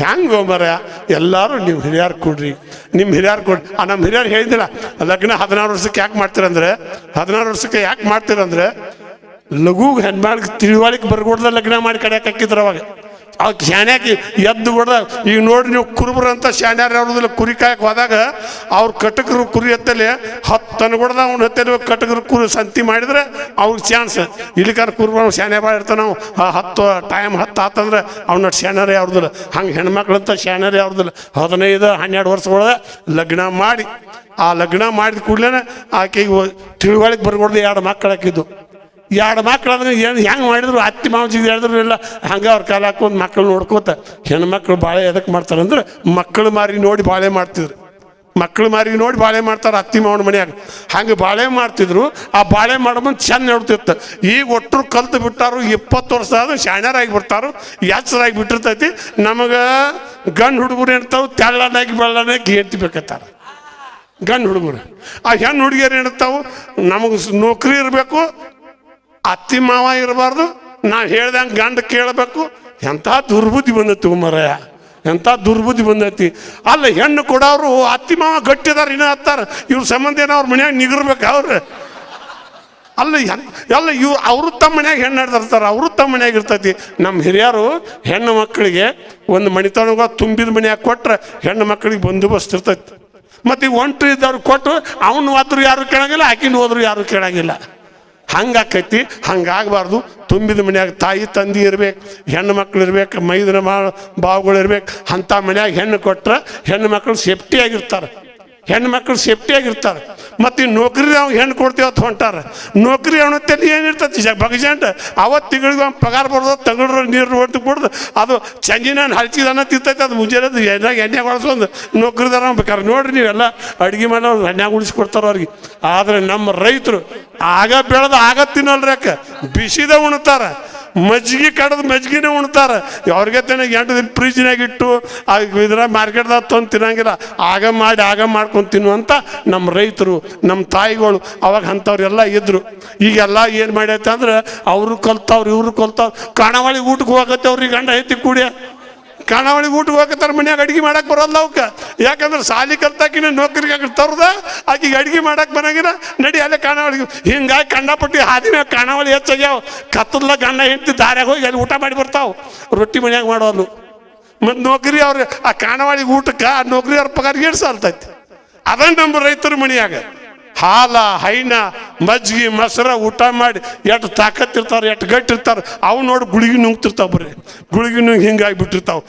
ಹೆಂಗೆ ಮರ ಎಲ್ಲರೂ ನೀವು ಹಿರಿಯರು ಕೊಡ್ರಿ, ನಿಮ್ಮ ಹಿರಿಯರು ಕೊಡ್ರಿ. ನಮ್ಮ ಹಿರಿಯರು ಹೇಳಿದಿಲ್ಲ ಲಗ್ನ 16 ವರ್ಷಕ್ಕೆ ಯಾಕೆ ಮಾಡ್ತೀರಂದ್ರೆ, 16 ವರ್ಷಕ್ಕೆ ಯಾಕೆ ಮಾಡ್ತೀರಂದ್ರೆ ಲಘುಗೆ ಹೆಣ್ಮಾಡಿಗೆ ತಿಳುವಳಿಕೆ ಬರ್ಕೊಡ್ದ ಲಗ್ನ ಮಾಡಿ ಕಡೆಯಕ್ಕೆ ಹಾಕಿದ್ರು. ಅವಾಗ ಅವ್ಕೆ ಶಾನ್ಯಾಕಿ ಎದ್ದು ಬಿಡ್ದ. ಈಗ ನೋಡ್ರಿ ನೀವು ಕುರುಬರಂತ ಶಾನ್ಯಾರ ಅವ್ರದಿಲ್ಲ. ಕುರಿ ಕಾಯಕ್ಕೆ ಹೋದಾಗ ಅವ್ರ ಕಟಕರು ಕುರಿ ಎತ್ತಲೆ 10 ಅನ್ಕೊಡ್ದ ಅವ್ನು ಎತ್ತಲೆ ಕಟಕರು ಕುರಿ ಸಂತಿ ಮಾಡಿದ್ರೆ ಅವ್ರಿಗೆ ಚಾನ್ಸ್. ಇಲ್ಲಿಕಾರ ಕುರುಬ ಶಾನ್ಯ ಭಾಳ ಇರ್ತಾನೆ. ನಾವು 10 ಟೈಮ್ 10 ಆತಂದ್ರೆ ಅವ್ನ ಶಾನ್ಯಾರೇ ಅವ್ರದಿಲ್ಲ. ಹಂಗೆ ಹೆಣ್ಮಕ್ಳಂತ ಶಾನ್ಯಾರೇ ಅವ್ರದಿಲ್ಲ. 15-12 ವರ್ಷಗಳ ಲಗ್ನ ಮಾಡಿ, ಆ ಲಗ್ನ ಮಾಡಿದ ಕೂಡಲೇ ಆಕೆಗೆ ತಿಳುವಳಿಕೆ ಬರ್ಕೊಡ್ದು 2 ಮಕ್ಕಳು ಹಾಕಿದ್ದು. 2 ಮಕ್ಳು ಅಂದ್ರೆ ಏನು ಹೆಂಗೆ ಮಾಡಿದ್ರು ಅತ್ತಿ ಮಾವಜಿಗೆ ಹೇಳಿದ್ರು ಇಲ್ಲ. ಹಂಗೆ ಅವ್ರ ಕಾಲ ಹಾಕೊಂಡು ಮಕ್ಕಳು ನೋಡ್ಕೋತ. ಹೆಣ್ಮಕ್ಳು ಬಾಳೆ ಎದಕ್ಕೆ ಮಾಡ್ತಾರೆ ಅಂದ್ರೆ ಮಕ್ಕಳು ಮಾರಿ ನೋಡಿ ಬಾಳೆ ಮಾಡ್ತಿದ್ರು. ಮಕ್ಕಳು ಮಾರಿ ನೋಡಿ ಬಾಳೆ ಮಾಡ್ತಾರೆ ಅತ್ತಿ ಮಾವನ ಮನ್ಯಾಗ. ಹಂಗೆ ಬಾಳೆ ಮಾಡ್ತಿದ್ರು. ಆ ಬಾಳೆ ಮಾಡೋ ಮುಂದೆ ಚೆಂದ ನೋಡ್ತಿರ್ತ. ಈಗ ಒಟ್ಟರು ಕಲ್ತು ಬಿಟ್ಟಾರು. 20 ವರ್ಷ ಆದ್ರೂ ಶಾಣ್ಯರಾಗಿ ಬಿಡ್ತಾರು, ಎಚ್ಚರಾಗಿ ಬಿಟ್ಟಿರ್ತೈತಿ. ನಮಗೆ ಗಂಡು ಹುಡುಗರು ಏನ್ತಾವೆ ತೆಳ್ಳನಾಗಿ ಬೆಳ್ಳನಾಗಿ ಹೇಳ್ತಿಬೇಕತ್ತಾರ ಗಂಡು ಹುಡುಗರು. ಆ ಹೆಣ್ಣು ಹುಡುಗಿಯರು ಏನಿರ್ತಾವೆ ನಮಗೆ ನೌಕರಿ ಇರಬೇಕು, ಅತ್ತಿ ಮಾವ ಇರಬಾರ್ದು, ನಾವು ಹೇಳ್ದಂಗೆ ಗಂಡ ಕೇಳಬೇಕು. ಎಂಥ ದುರ್ಬುದ್ಧಿ ಬಂದೈತಿ ಮರಯ, ಎಂಥ ದುರ್ಬುದ್ಧಿ ಬಂದೈತಿ. ಅಲ್ಲ ಹೆಣ್ಣು ಕೊಡೋರು ಅತ್ತಿ ಮಾವ ಗಟ್ಟಿದಾರ ಇನ್ನೂ ಹತ್ತಾರ. ಇವ್ರ ಸಂಬಂಧ ಏನೋ ಅವ್ರ ಮನ್ಯಾಗ ನಿಗಿರ್ಬೇಕು ಅವ್ರು. ಅಲ್ಲ ಎಲ್ಲ ಇವ್ ಅವರು ತಮ್ಮ ಮನ್ಯಾಗ ಹೆಣ್ಣು ಹಿಡ್ದಿರ್ತಾರೆ, ಅವರು ತಮ್ಮ ಮನ್ಯಾಗ ಇರ್ತೈತಿ. ನಮ್ಮ ಹಿರಿಯರು ಹೆಣ್ಣು ಮಕ್ಕಳಿಗೆ ಒಂದು ಮಣಿತನಗ ತುಂಬಿದ ಮನ್ಯಾಗ ಕೊಟ್ರೆ ಹೆಣ್ಣು ಮಕ್ಕಳಿಗೆ ಬಂದೋಬಸ್ತ್ ಇರ್ತೈತಿ. ಮತ್ತು ಈಗ ಒಂಟ್ರಿ ಇದ್ದವ್ರು ಕೊಟ್ಟು ಅವನು ಹೋದ್ರು ಯಾರು ಕೇಳಂಗಿಲ್ಲ, ಆಕಿನ ಹೋದ್ರು ಯಾರು ಕೇಳಂಗಿಲ್ಲ. ಹಂಗಾಕೈತಿ. ಹಂಗಾಗಬಾರ್ದು. ತುಂಬಿದ ಮನ್ಯಾಗ ತಾಯಿ ತಂದೆ ಇರ್ಬೇಕು, ಹೆಣ್ಣು ಮಕ್ಳು ಇರ್ಬೇಕು, ಮೈದನ ಬಾವುಗಳು ಇರ್ಬೇಕು. ಅಂಥ ಮನ್ಯಾಗ ಹೆಣ್ಣು ಕೊಟ್ರೆ ಹೆಣ್ಣು ಮಕ್ಕಳು ಸೇಫ್ಟಿಯಾಗಿರ್ತಾರೆ, ಹೆಣ್ಣು ಮಕ್ಕಳು ಸೇಫ್ಟಿಯಾಗಿರ್ತಾರೆ. ಮತ್ತು ಈ ನೌಕರಿ ನಾವು ಹೆಣ್ಣು ಕೊಡ್ತೀವತ್ತು ಹೊಂಟಾರ. ನೌಕರಿ ಅವನತ್ತಲ್ಲಿ ಏನಿರ್ತೈತಿ ಬಗಜಂಟ ಅವತ್ತು ತಿಂಗಳಿಗೆ ಒಂದು ಪಗಾರ ಬರೋದು, ತಗಡ್ರ ನೀರು ಹೊಟ್ಟು ಕೊಡ್ದು ಅದು ಚಂಜಿನ ಹಲ್ಚಿದನ್ನ ತಿರ್ತೈತೆ. ಅದು ಮುಂಜಾನೆ ಎಣ್ಣೆ ಬಳಸ್ಕೊಂಡು ನೌಕರಿದಾರ ಬೇಕಾರೆ ನೋಡ್ರಿ ನೀವೆಲ್ಲ ಅಡುಗೆ ಮಾಡೋರು ಎಣ್ಣೆ ಉಳಿಸ್ಕೊಡ್ತಾರೆ ಅವ್ರಿಗೆ. ಆದರೆ ನಮ್ಮ ರೈತರು ಆಗ ಬೆಳೆದ ಆಗ ತಿನ್ನಲ್ರಿ, ಯಾಕೆ ಬಿಸಿದ ಉಣ್ತಾರೆ. ಮಜ್ಜಿಗೆ ಕಡ್ದು ಮಜ್ಜಿಗೆನೇ ಉಣ್ತಾರೆ. ಅವ್ರಿಗೆ ತಾನೆ 8 ದಿನ ಫ್ರಿಜ್ನಾಗ ಇಟ್ಟು ಇದ್ರ ಮಾರ್ಕೆಟ್ದಾಗ ತಂದು ತಿನ್ನಂಗಿಲ್ಲ. ಆಗ ಮಾಡ್ಕೊಂಡು ತಿನ್ನುವಂಥ ನಮ್ಮ ರೈತರು, ನಮ್ಮ ತಾಯಿಗಳು ಅವಾಗ ಅಂಥವ್ರೆಲ್ಲ ಇದ್ರು. ಈಗೆಲ್ಲ ಏನು ಮಾಡೈತೆ ಅಂದ್ರೆ ಅವರು ಕಲ್ತಾವ್ರು, ಇವರು ಕಲ್ತಾವ್ರು. ಕಾಣಾವಳಿ ಊಟಕ್ಕೆ ಹೋಗತ್ತೆ ಅವ್ರಿಗೆ ಗಂಡ ಐತಿ ಕೂಡಿ. ಕಾಣಾವಳಿಗೆ ಊಟಕ್ಕೆ ಹೋಗತ್ತಾರ, ಮನ್ಯಾಗ ಅಡುಗೆ ಮಾಡಕ್ಕೆ ಬರೋಲ್ಲ ಅವಕ್ಕೆ. ಯಾಕಂದ್ರೆ ಸಾಲಿ ಕಲ್ತಾಕಿನ ನೌಕರಿಗೆ ತರ್ದ ಆಕಿಗೆ ಅಡುಗೆ ಮಾಡಕ್ಕೆ ಬರೋಂಗಿಲ್ಲ. ನಡಿ ಅಲ್ಲೇ ಕಾಣಾವಳಿಗೆ. ಹಿಂಗಾಗಿ ಕಂಡಪಟ್ಟಿ ಹಾದಿ ಮ್ಯಾಗ ಕಾಣಾವಳಿ ಹೆಚ್ಚಾಗ್ಯಾವ. ಕತ್ತಲ್ಲ ಗಂಡ ಹೆಂಡತಿ ದಾರ್ಯಾಗ ಹೋಗಿ ಅಲ್ಲಿ ಊಟ ಮಾಡಿ ಬರ್ತಾವೆ. ರೊಟ್ಟಿ ಮನ್ಯಾಗ ಮಾಡೋದು. ಮತ್ತು ನೌಕರಿ ಅವ್ರು ಆ ಕಾಣಾವಳಿಗೆ ಊಟಕ್ಕೆ ಆ ನೌಕರಿ ಅವ್ರ ಪಗಾರ ಏಳು ಸಾಲ್ತೈತಿ. ಅದನ್ನು ನಮ್ಮ ರೈತರ ಮನೆಯಾಗ ಹಾಲ ಹೈನ ಮಜ್ಜಿಗೆ ಮೊಸರ ಊಟ ಮಾಡಿ ಎಷ್ಟು ತಾಕತ್ತಿರ್ತಾರೆ, ಎಷ್ಟು ಗಟ್ಟಿರ್ತಾರೆ. ಅವು ನೋಡಿ ಗುಳಿಗೆ ನುಂಗ್ತಿರ್ತಾವೆ. ಬರ್ರಿ ಗುಳಿಗೆ ನುಂಗಿ ಹಿಂಗಾಗಿ ಬಿಟ್ಟಿರ್ತಾವೆ.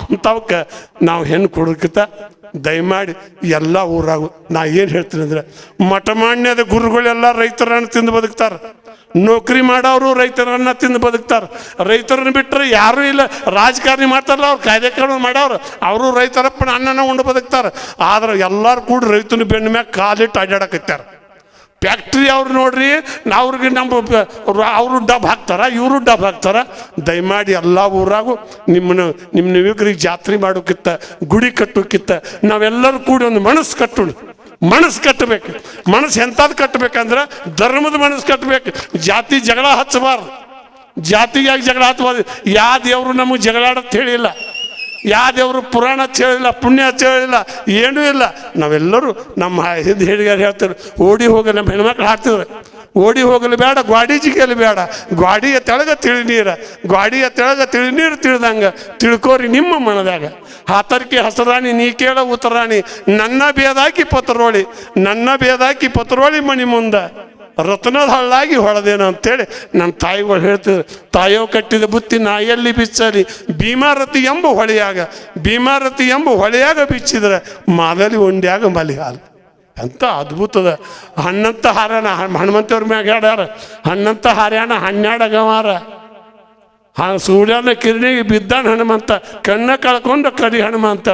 ಅಂಥವಕ್ಕೆ ನಾವು ಹೆಣ್ಣು ಕೊಡೋಕ್ಕಿಂತ ದಯಮಾಡಿ ಎಲ್ಲ ಊರಾಗು ನಾ ಏನು ಹೇಳ್ತೀನಿ ಅಂದರೆ ಮಠಮಾನ್ಯದ ಗುರುಗಳೆಲ್ಲ ರೈತರನ್ನು ತಿಂದು ಬದುಕ್ತಾರೆ. ನೌಕರಿ ಮಾಡೋರು ರೈತರನ್ನ ತಿಂದು ಬದುಕ್ತಾರೆ. ರೈತರನ್ನ ಬಿಟ್ಟರೆ ಯಾರೂ ಇಲ್ಲ. ರಾಜಕಾರಣಿ ಮಾಡ್ತಾರಲ್ಲ ಅವ್ರು ಕಾಯ್ದೆ ಕಾನೂನು ಮಾಡೋರು, ಅವರು ರೈತರಪ್ಪನ ಅನ್ನನ ಉಂಡು ಬದುಕ್ತಾರೆ. ಆದ್ರೆ ಎಲ್ಲರೂ ಕೂಡ ರೈತನ ಬೆನ್ನ ಮ್ಯಾಗ ಕಾಲಿಟ್ಟು ಅಡ್ಡಾಡಕತ್ತಾರೆ. ಫ್ಯಾಕ್ಟ್ರಿ ಅವ್ರು ನೋಡ್ರಿ, ಅವ್ರಿಗೆ ಅವರು ಡಬ್ ಹಾಕ್ತಾರ, ಇವರು ಡಬ್ ಹಾಕ್ತಾರ. ದಯಮಾಡಿ ಎಲ್ಲ ಊರಾಗೂ ನಿಮ್ಮ ಯುವಕರಿಗೆ ಜಾತ್ರೆ ಮಾಡೋಕ್ಕಿಂತ ಗುಡಿ ಕಟ್ಟೋಕ್ಕಿಂತ ನಾವೆಲ್ಲರೂ ಕೂಡಿ ಒಂದು ಮನಸ್ಸು ಕಟ್ಟೋಣ. ಮನಸ್ಸು ಕಟ್ಟಬೇಕು. ಮನಸ್ಸು ಎಂಥದ್ದು ಕಟ್ಟಬೇಕಂದ್ರೆ ಧರ್ಮದ ಮನಸ್ಸು ಕಟ್ಟಬೇಕು. ಜಾತಿ ಜಗಳ ಹಚ್ಚಬಾರ್ದು. ಜಾತಿಗಾಗಿ ಜಗಳ ಹಚ್ಚಬಾರ್ದು. ಯಾವ ದೇವರು ನಮಗೆ ಜಗಳಾಡತ್ ಹೇಳಿಲ್ಲ, ಯಾವ ದೇವರು ಪುರಾಣ ಹೇಳಿಲ್ಲ, ಪುಣ್ಯ ಹೇಳಿಲ್ಲ, ಏನೂ ಇಲ್ಲ. ನಾವೆಲ್ಲರೂ ನಮ್ಮ ಹಿಂದೆ ಹೇಳಿಗಾರ ಹೇಳ್ತಾರೆ, ಓಡಿ ಹೋಗಿ ನಮ್ಮ ಹೆಣ್ಮಕ್ಳು ಹಾಡ್ತಿದ್ರು, ಓಡಿ ಹೋಗಲು ಬೇಡ, ಗ್ವಾಡಿ ಜಿಗಲು ಬೇಡ, ಗ್ವಾಡಿಯ ತೆಳಗ ತಿಳಿ ನೀರ, ಗ್ವಾಡಿಯ ತೆಳಗ ತಿಳಿ ನೀರು ತಿಳಿದಂಗೆ ತಿಳ್ಕೋರಿ ನಿಮ್ಮ ಮನದಾಗ. ಹಾತರ್ಕಿ ಹಸರಾಣಿ ನೀ ಕೇಳ ಉತ್ತರಾಣಿ, ನನ್ನ ಬೇದಾಕಿ ಪತ್ರೋಳಿ, ನನ್ನ ಬೇದಾಕಿ ಪತ್ರೋಳಿ ಮಣಿ ಮುಂದೆ ರತ್ನದ ಹಳ್ಳಾಗಿ ಹೊಳದೇನು ಅಂತೇಳಿ ನನ್ನ ತಾಯಿಗಳು ಹೇಳ್ತಿದ್ರು. ತಾಯೋ ಕಟ್ಟಿದ ಬುತ್ತಿ ನಾಯಲ್ಲಿ ಬಿಚ್ಚಲಿ, ಭೀಮಾರತಿ ಎಂಬ ಹೊಳೆಯಾಗ, ಭೀಮಾರತಿ ಎಂಬ ಹೊಳೆಯಾಗ ಬಿಚ್ಚಿದ್ರೆ ಮಾದಲಿ ಉಂಡ್ಯಾಗ ಮಲಿ ಹಾಲು. ಅಂತ ಅದ್ಭುತದ ಹಣ್ಣಂತ ಹಾರ್ಯಾಣ ಹನುಮಂತವ್ರ ಮ್ಯಾಗ ಹೇಳ್ಯಾರ, ಹಣ್ಣಂತ ಹಾರ್ಯಾಣ 12 ಗವಾರ. ಸೂರ್ಯನ ಕಿರಣಿಗೆ ಬಿದ್ದಾನ ಹನುಮಂತ, ಕಣ್ಣ ಕಳ್ಕೊಂಡು ಕಡಿ ಹನುಮಂತ.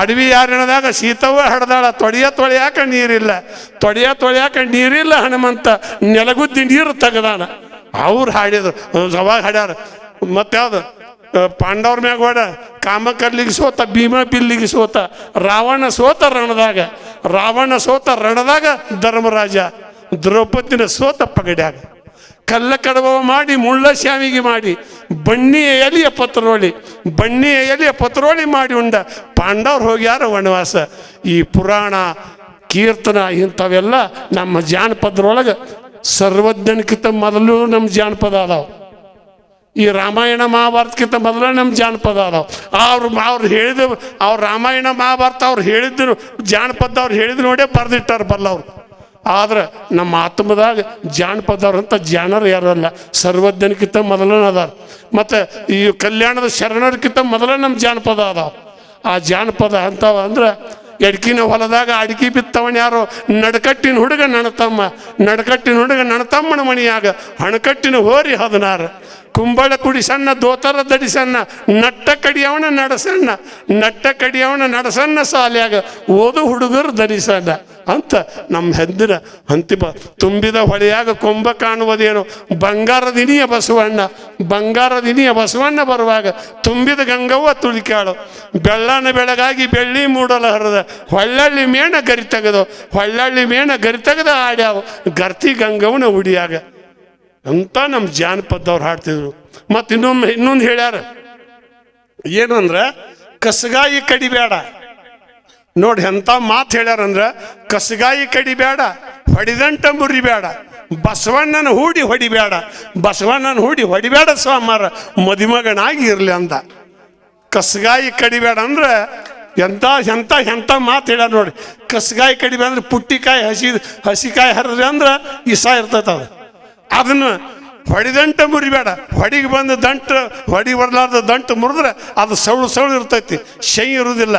ಅಡವಿ ಯಾರಣದಾಗ ಸೀತವ್ವ ಹಡ್ದಾಳ, ತೊಳೆಯಾಕ ನೀರಿಲ್ಲ, ತೊಳೆಯಾಕ ನೀರಿಲ್ಲ ಹನುಮಂತ ನೆಲಗುದ್ದಿ ನೀರು ತೆಗದಾನ. ಅವ್ರು ಹಾಡಿದ್ರು, ಅವಾಗ ಹಾಡ್ಯಾರ. ಮತ್ಯಾವ್ದು ಪಾಂಡವ್ರ ಮ್ಯಾಗ ಹೊಡ, ಕಾಮಕರ್ಲಿಗೆ ಸೋತ, ಭೀಮ ಬಿಲ್ಲಿಗೆ ಸೋತ, ರಾವಣ ಸೋತ ರಣದಾಗ ಧರ್ಮರಾಜ, ದ್ರೌಪದಿನ ಸೋತ ಪಗಡ್ಯಾಗ, ಕಲ್ಲ ಕಡವ ಮಾಡಿ ಮುಳ್ಳ ಶಾವಿಗೆ ಮಾಡಿ, ಬನ್ನಿಯ ಎಲೆಯ ಪತ್ರೋಳಿ ಮಾಡಿ ಉಂಡ ಪಾಂಡವ್ರು ಹೋಗ್ಯಾರ ವನವಾಸ. ಈ ಪುರಾಣ ಕೀರ್ತನ ಇಂಥವೆಲ್ಲ ನಮ್ಮ ಜಾನಪದರೊಳಗೆ ಸರ್ವಜ್ಞನಕ್ಕಿಂತ ಮೊದಲು ನಮ್ಮ ಜಾನಪದ ಅದಾವ. ಈ ರಾಮಾಯಣ ಮಹಾಭಾರತಕ್ಕಿಂತ ಮೊದಲು ನಮ್ಮ ಜಾನಪದ ಅದಾವ. ಅವ್ರು ಹೇಳಿದ ಅವ್ರು ರಾಮಾಯಣ ಮಹಾಭಾರತ ಅವ್ರು ಹೇಳಿದ್ರು ಜಾನಪದ ಅವ್ರು ಹೇಳಿದ್ರು ನೋಡೇ ಬರೆದಿಟ್ಟಾರ ಬಲ್ಲವ್ರು. ಆದ್ರೆ ನಮ್ಮ ಆತ್ಮದಾಗ ಜಾನಪದವ್ರಂತ ಜಾನರು ಯಾರಲ್ಲ, ಸರ್ವಜ್ಞನಕ್ಕಿಂತ ಮೊದಲನ ಅದಾರ. ಮತ್ತು ಈ ಕಲ್ಯಾಣದ ಶರಣರ್ಕಿಂತ ಮೊದಲ ನಮ್ಮ ಜಾನಪದ ಅದಾವ. ಆ ಜಾನಪದ ಅಂತಾವ ಅಂದ್ರೆ, ಎಡ್ಕಿನ ಹೊಲದಾಗ ಅಡಿಕೆ ಬಿತ್ತವನ ಯಾರೋ, ನಡಕಟ್ಟಿನ ಹುಡುಗ ನಣತಮ್ಮನ ಮಣಿಯಾಗ, ಹಣಕಟ್ಟಿನ ಹೋರಿ 16, ಕುಂಬಳ ಕುಡಿ ಸಣ್ಣ, ದೋತರ ದಡಿ ಸಣ್ಣ, ನಟ್ಟ ಕಡಿಯವನ ನಡಸಣ್ಣ ಶಾಲ್ಯಾಗ, ಓದು ಹುಡುಗರು ದಡಿ ಸಣ್ಣ ಅಂತ ನಮ್ಮ ಹೆಂದಿನ ಅಂತಿಮ. ತುಂಬಿದ ಹೊಳೆಯಾಗ ಕೊಂಬ ಕಾಣುವುದೇನು, ಬಂಗಾರದಿನಿಯ ಬಸವಣ್ಣ ಬರುವಾಗ ತುಂಬಿದ ಗಂಗವ್ವ ತುಳಿಕಾಳು, ಬೆಳ್ಳನ ಬೆಳಗಾಗಿ ಬೆಳ್ಳಿ ಮೂಡಲ ಹರಿದ, ಹೊಳ್ಳಳ್ಳಿ ಮೇಣ ಗರಿ ತೆಗೆದ ಆಡ್ಯಾವ ಗರ್ತಿ ಗಂಗವ್ವನ ಉಡಿಯಾಗ ಅಂತ ನಮ್ಮ ಜಾನಪದವ್ರು ಹಾಡ್ತಿದ್ರು. ಮತ್ತು ಇನ್ನೊಂದು ಹೇಳ್ಯಾರ, ಏನು ಅಂದ್ರೆ ಕಸಗಾಯಿ ಕಡಿಬೇಡ. ನೋಡಿ ಎಂಥ ಮಾತು ಹೇಳ್ಯಾರಂದ್ರೆ, ಕಸಗಾಯಿ ಕಡಿಬೇಡ, ಹೊಡಿದಂಟ ಮುರಿಬೇಡ, ಬಸವಣ್ಣನ ಹೂಡಿ ಹೊಡಿಬೇಡ ಸ್ವಾಮಾರ, ಮದುಮಗನಾಗಿ ಇರಲಿ ಅಂದ. ಕಸಗಾಯಿ ಕಡಿಬೇಡ ಅಂದ್ರೆ ಎಂಥ ಮಾತು ಹೇಳ್ಯಾರ ನೋಡಿ. ಕಸಗಾಯಿ ಕಡಿಬೇಡ ಅಂದ್ರೆ ಪುಟ್ಟಿಕಾಯಿ ಹಸಿಕಾಯಿ ಹರಿದ್ರೆ ಅಂದ್ರೆ ಇಸ ಇರ್ತೈತೆ ಅದನ್ನು ಹೊಡಿದಂಟ ಮುರಿಬೇಡ. ಹೊಡಿಗೆ ಬಂದು ಹೊಡಿ ಬರಲಾರ್ದ ದಂಟು ಮುರಿದ್ರೆ ಅದು ಸೌಳು ಇರ್ತೈತಿ, ಶೈ ಇರುವುದಿಲ್ಲ.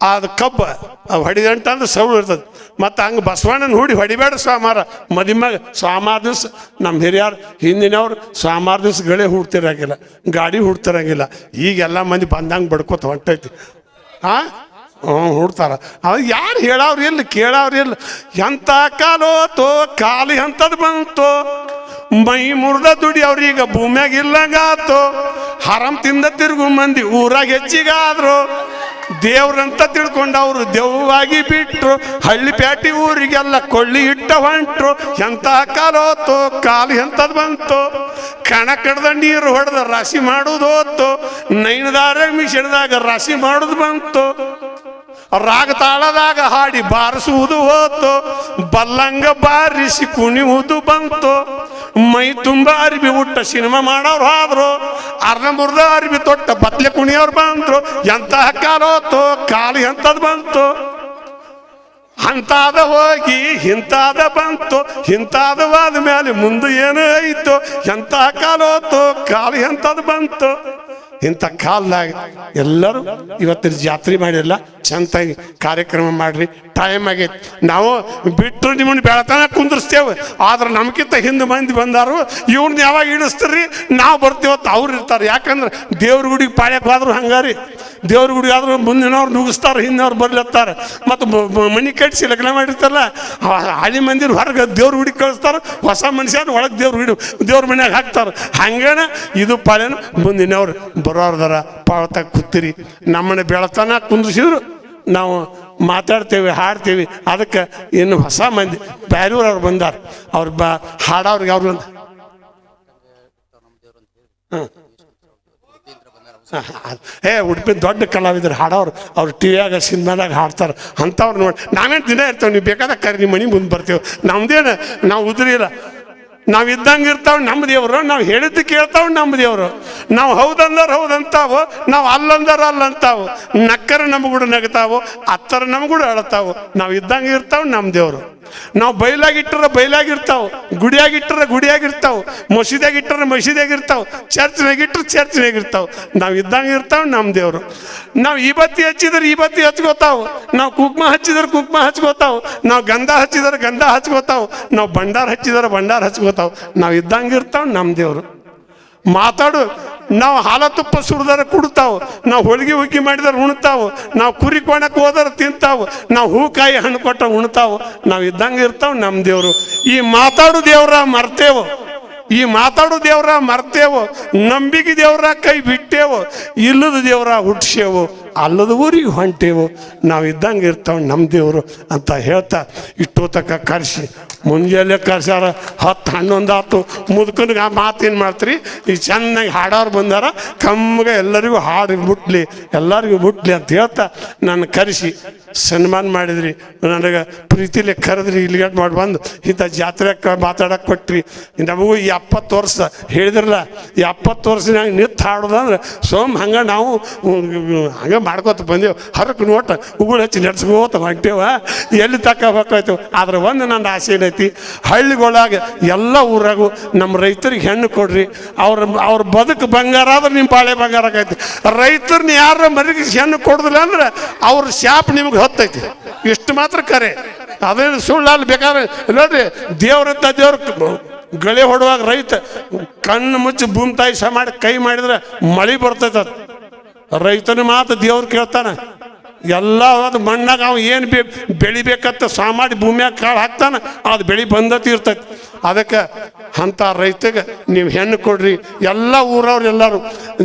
ಅದು ಕಬ್ಬ ಹೊಡಿದಂಟ ಅಂದ್ರೆ ಸೌಳು ಇರ್ತದೆ. ಮತ್ತು ಹಂಗೆ ಬಸವಣ್ಣನ ಹೂಡಿ ಹೊಡಿಬೇಡ ಸ್ವಾಮಾರ, ಮದುಮ್ಯಾಗ ಸ್ವಾಮಾರ ದಿವಸ ನಮ್ಮ ಹಿರಿಯರು ಹಿಂದಿನವ್ರು ಸ್ವಾಮಾರ ದಿವಸ ಗಳೆ ಹೂಡ್ತಿರಂಗಿಲ್ಲ, ಗಾಡಿ ಹೂಡ್ತಿರಂಗಿಲ್ಲ. ಈಗೆಲ್ಲ ಮಂದಿ ಬಂದಂಗೆ ಬಡ್ಕೋತ ಹೊಂಟೈತಿ. ಹುಡ್ತಾರ. ಅವಾಗ ಯಾರು ಹೇಳವ್ರು ಇಲ್ಲ, ಕೇಳವ್ರು ಇಲ್ಲ. ಎಂಥ ಕಾಲೋತೋ, ಕಾಲು ಎಂಥದ್ದು ಬಂತು, ಮೈ ಮುರ್ದ ದುಡಿ ಅವ್ರೀಗ ಭೂಮ್ಯಾಗ ಇಲ್ಲಂಗಾತು. ಹರಂ ತಿಂದ ತಿರುಗು ಮಂದಿ ಊರಾಗ ಹೆಚ್ಚಿಗಾದ್ರು, ದೇವ್ರಂತ ತಿಳ್ಕೊಂಡು ಅವರು ದೆವ್ವಾಗಿ ಬಿಟ್ರು. ಹಳ್ಳಿ ಪ್ಯಾಟಿ ಊರಿಗೆಲ್ಲ ಕೊಳ್ಳಿ ಇಟ್ಟ ಹೊಂಟ್ರು. ಎಂಥ ಕಾಲೋತು, ಕಾಲು ಎಂಥದ್ದು ಬಂತು, ಕಣ ಕಡ್ದ ನೀರು ಹೊಡೆದ ರಾಶಿ ಮಾಡೋದು ಹೋತು, ನೈನದಾರ ಮಿಷನ್ದಾಗ ರಾಶಿ ಮಾಡೋದು ಬಂತು. ರಾಗ ತಾಳದಾಗ ಹಾಡಿ ಬಾರಿಸುವುದು ಹೋತು, ಬಲ್ಲಂಗ ಬಾರಿಸಿ ಕುಣಿಯುವುದು ಬಂತು. ಮೈ ತುಂಬ ಅರಿವಿ ಉಟ್ಟ ಸಿನಿಮಾ ಮಾಡೋರು ಆದ್ರು, ಅರ್ಧ ಮುರ್ದ ಅರಿವಿ ತೊಟ್ಟ ಬತ್ಲೆ ಕುಣಿಯೋರು ಬಂದ್ರು. ಎಂತಹ ಕಾಲೋತು, ಕಾಲು ಎಂಥದ್ದು ಬಂತು, ಅಂತಾದ ಹೋಗಿ ಇಂತಾದ ಬಂತು, ಇಂತಾದವಾದ ಮೇಲೆ ಮುಂದೆ ಏನು ಐತು. ಎಂತಹ ಕಾಲೋತು, ಕಾಲು ಎಂಥದ್ದು ಬಂತು. ಇಂಥ ಕಾಲದಾಗ ಎಲ್ಲರೂ ಇವತ್ತಿನ ಜಾತ್ರೆ ಮಾಡಿರಲ್ಲ, ಚಂದಾಗಿ ಕಾರ್ಯಕ್ರಮ ಮಾಡ್ರಿ. ಟೈಮ್ ಆಗೈತಿ, ನಾವು ಬಿಟ್ಟರು ನಿಮ್ಮನ್ನು ಬೆಳತನ ಕುಂದಿರ್ತೇವೆ. ಆದ್ರೆ ನಮ್ಗಿಂತ ಹಿಂದೆ ಮಂದಿ ಬಂದಾರು, ಇವ್ರನ್ನ ಯಾವಾಗ ಇಳಿಸ್ತೀರಿ, ನಾವು ಬರ್ತೀವತ್ತು ಅವ್ರು ಇರ್ತಾರೆ. ಯಾಕಂದ್ರೆ ದೇವ್ರ ಗುಡಿಗೆ ಪಾಳ್ಯಕ್ಕೆ ಹೋದ್ರು ಹಂಗಾರಿ, ದೇವ್ರ ಗುಡಿ ಆದ್ರೂ ಮುಂದಿನವ್ರು ನುಗ್ಗಿಸ್ತಾರೆ, ಹಿಂದಿನವ್ರು ಬರ್ಲತ್ತಾರೆ. ಮತ್ತು ಮನೆ ಕಟ್ಟಿಸಿ ಲಗ್ನ ಮಾಡಿರ್ತಾರಲ್ಲ, ಹಳಿ ಮಂದಿರ ಹೊರಗೆ ದೇವ್ರ ಗುಡಿಗೆ ಕಳಿಸ್ತಾರೆ, ಹೊಸ ಮನುಷ್ಯನ ಒಳಗೆ ದೇವ್ರ ಮನ್ಯಾಗ ಹಾಕ್ತಾರೆ. ಹಂಗೇನ ಇದು ಪಾಳ್ಯನ ಮುಂದಿನವ್ರು ಬರೋರ್ದಾರ ಪಾಳ್ತಾಗ ಕೂತಿರಿ. ನಮ್ಮನ್ನ ಬೆಳತನ ಕುಂದ್ರಿಸಿದ್ರು ನಾವು ಮಾತಾಡ್ತೇವೆ, ಹಾಡ್ತೇವೆ. ಅದಕ್ಕೆ ಇನ್ನು ಹೊಸ ಮಂದಿ ಬ್ಯಾರೂರವ್ರು ಬಂದಾರ, ಅವ್ರು ಹಾಡೋರ್ಗೆ ಅವ್ರು ಉಡುಪಿ ದೊಡ್ಡ ಕಲಾವಿದರು ಹಾಡೋರು, ಅವ್ರು ಟಿವಿಯಾಗ ಸಿನಿಮಾದಾಗ ಹಾಡ್ತಾರೆ. ಅಂಥವ್ರು ನೋಡಿ ನಾವೇನು ದಿನ ಇರ್ತೇವೆ, ನೀವು ಬೇಕಾದಾಗ ಕರಿ ನಿಮ್ಮ ಮನೆ ಮುಂದೆ ಬರ್ತೇವೆ. ನಮ್ದೇನು ನಾವು ಉದುರಿಲ್ಲ, ನಾವು ಇದ್ದಂಗೆ ಇರ್ತಾವೆ ನಮ್ಮ ದೇವರು, ನಾವು ಹೇಳಿದ್ದು ಕೇಳ್ತಾವೆ ನಮ್ಮ ದೇವರು. ನಾವು ಹೌದಂದ್ರೆ ಹೌದಂತಾವು, ನಾವು ಅಲ್ಲಂದ್ರೆ ಅಲ್ಲಂತಾವು. ನಕ್ಕರ ನಮಗೂಡ ನಗ್ತಾವು, ಅತ್ತರ ನಮಗೂಡ ಅಳತಾವು. ನಾವು ಇದ್ದಂಗೆ ಇರ್ತಾವೆ ನಮ್ಮ ದೇವರು. ನಾವು ಬಯಲಾಗಿಟ್ಟರೆ ಬಯಲಾಗಿರ್ತಾವೆ, ಗುಡಿಯಾಗಿಟ್ಟರೆ ಗುಡಿಯಾಗಿರ್ತಾವೆ, ಮಸೀದಿಯಾಗಿಟ್ಟರೆ ಮಸೀದಿಯಾಗಿರ್ತಾವೆ, ಚರ್ಚ್ನಾಗಿಟ್ಟರೆ ಚರ್ಚ್ನಾಗಿರ್ತಾವೆ. ನಾವು ಇದ್ದಂಗೆ ಇರ್ತಾವೆ ನಮ್ಮ ದೇವರು. ನಾವು ಈ ಬತ್ತಿ ಹಚ್ಚಿದ್ರೆ ಈ ಬತ್ತಿ ಹಚ್ಕೋತಾವೆ, ನಾವು ಕುಂಕುಮ ಹಚ್ಚಿದ್ರೆ ಕುಂಕುಮ ಹಚ್ಕೋತಾವೆ, ನಾವು ಗಂಧ ಹಚ್ಚಿದ್ರೆ ಗಂಧ ಹಚ್ಕೋತಾವೆ, ನಾವು ಭಂಡಾರ ಹಚ್ಚಿದ್ರೆ ಭಂಡಾರ ಹಚ್ಕೋತಾವೆ. ನಾವು ಇದ್ದಂಗೆ ಇರ್ತಾವೆ ನಮ್ಮ ದೇವರು. ಮಾತಾಡು, ನಾವು ಹಾಲ ತುಪ್ಪ ಸುರಿದಾರ ಕುಡ್ತಾವು, ನಾವು ಹೋಳಿಗೆ ಹುಗ್ಗಿ ಮಾಡಿದಾರೆ ಉಣ್ತಾವು, ನಾವು ಕುರಿ ಕೊಣಕ್ಕೆ ಹೋದಾರ ತಿಂತಾವು, ನಾವು ಹೂಕಾಯಿ ಹಣ್ಣು ಕೊಟ್ಟ ಉಣ್ತಾವು. ನಾವು ಇದ್ದಂಗೆ ಇರ್ತಾವೆ ನಮ್ಮ ದೇವರು. ಈ ಮಾತಾಡು ದೇವ್ರ ಮರ್ತೇವು, ಈ ಮಾತಾಡು ದೇವ್ರ ಮರ್ತೇವು, ನಂಬಿಕೆ ದೇವ್ರ ಕೈ ಬಿಟ್ಟೇವು, ಇಲ್ಲದ ದೇವ್ರ ಹುಟ್ಸೇವು, ಅಲ್ಲದ ಊರಿಗೆ ಹೊಂಟೇವು. ನಾವು ಇದ್ದಂಗೆ ಇರ್ತಾವೆ ನಮ್ಮ ದೇವರು ಅಂತ ಹೇಳ್ತಾ ಇಷ್ಟೊತ್ತಕ ಕರೆಸಿ ಮುಂಜಾನೆ ಕರ್ಸ್ಯಾರ 10-11 ಆತು. ಮುದುಕನಿಗೆ ಆ ಮಾತೇನು ಮಾಡ್ತೀರಿ, ಈಗ ಚೆನ್ನಾಗಿ ಹಾಡೋರು ಬಂದಾರ, ಕಮ್ಮಗೆ ಎಲ್ಲರಿಗೂ ಹಾಡು ಬಿಟ್ಲಿ, ಎಲ್ಲರಿಗೂ ಬಿಟ್ಲಿ ಅಂತ ಹೇಳ್ತಾ ನಾನು ಕರೆಸಿ ಸನ್ಮಾನ ಮಾಡಿದ್ರಿ. ನನಗೆ ಪ್ರೀತಿಲಿ ಕರೆದ್ರಿ, ಇಲ್ಲಿಗೆ ಮಾಡಿ ಬಂದು ಇಂಥ ಜಾತ್ರೆಗೆ ಮಾತಾಡೋಕೆ ಕೊಟ್ರಿ. ನಮಗೂ ಈ 70 ವರ್ಷ ಹೇಳಿದ್ರಲ್ಲ, ಈ 70 ವರ್ಷನಾಗ ನಿಂತು ಹಾಡೋದಂದ್ರೆ ಹಂಗೆ ನಾವು ಹಂಗೆ ಮಾಡ್ಕೋತ ಬಂದೆವು. ಹರಕು ನೋಟ ಉಗುಳು ಹಚ್ಚಿ ನಡೆಸ್ಕೋತ ಹೊಂಟೇವ, ಎಲ್ಲಿ ತಗೋಬೇಕಾಯ್ತು. ಆದ್ರೆ ಒಂದು ನನ್ನ ಆಸೆ ಏನೈತಿ, ಹಳ್ಳಿಗೊಳಗೆ ಎಲ್ಲ ಊರಾಗೂ ನಮ್ಮ ರೈತರಿಗೆ ಹೆಣ್ಣು ಕೊಡ್ರಿ. ಅವ್ರ ಬದುಕು ಬಂಗಾರ ಆದ್ರೆ ನಿಮ್ಮ ಬಾಳೆ ಬಂಗಾರ ಆಗೈತಿ. ರೈತರನ್ನ ಯಾರ ಮರಿಗೆ ಹೆಣ್ಣು ಕೊಡೋದಿಲ್ಲ ಅಂದ್ರೆ ಅವ್ರ ಶಾಪ್ ನಿಮ್ಗೆ ಹೊತ್ತೈತಿ. ಇಷ್ಟು ಮಾತ್ರ ಕರೆ, ಅದೇನು ಸುಳ್ಳಲ್ಲಿ ಬೇಕಾದ್ರೆ ನೋಡ್ರಿ. ದೇವ್ರಂತ ದೇವ್ರ ಗಳೆ ಹೊಡುವಾಗ ರೈತ ಕಣ್ಣು ಮುಚ್ಚಿ ಭೂಮಿ ತಾಯಿ ಮಾಡಿ ಕೈ ಮಾಡಿದ್ರೆ ಮಳೆ ಬರ್ತೈತೆ. ರೈತನ ಮಾತು ದೇವ್ರು ಕೇಳ್ತಾನೆ. ಎಲ್ಲ ಅದು ಮಣ್ಣಾಗ ಅವ ಏನು ಬೆಳಿಬೇಕಂತ ಸಾಮಾಡಿ ಭೂಮಿಯಾಗ ಕಾಳು ಹಾಕ್ತಾನೆ, ಅದು ಬೆಳೆ ಬಂದತಿ ಇರ್ತೈತಿ. ಅದಕ್ಕೆ ಅಂಥ ರೈತಗೆ ನೀವು ಹೆಣ್ಣು ಕೊಡ್ರಿ. ಎಲ್ಲ ಊರವ್ರು ಎಲ್ಲರೂ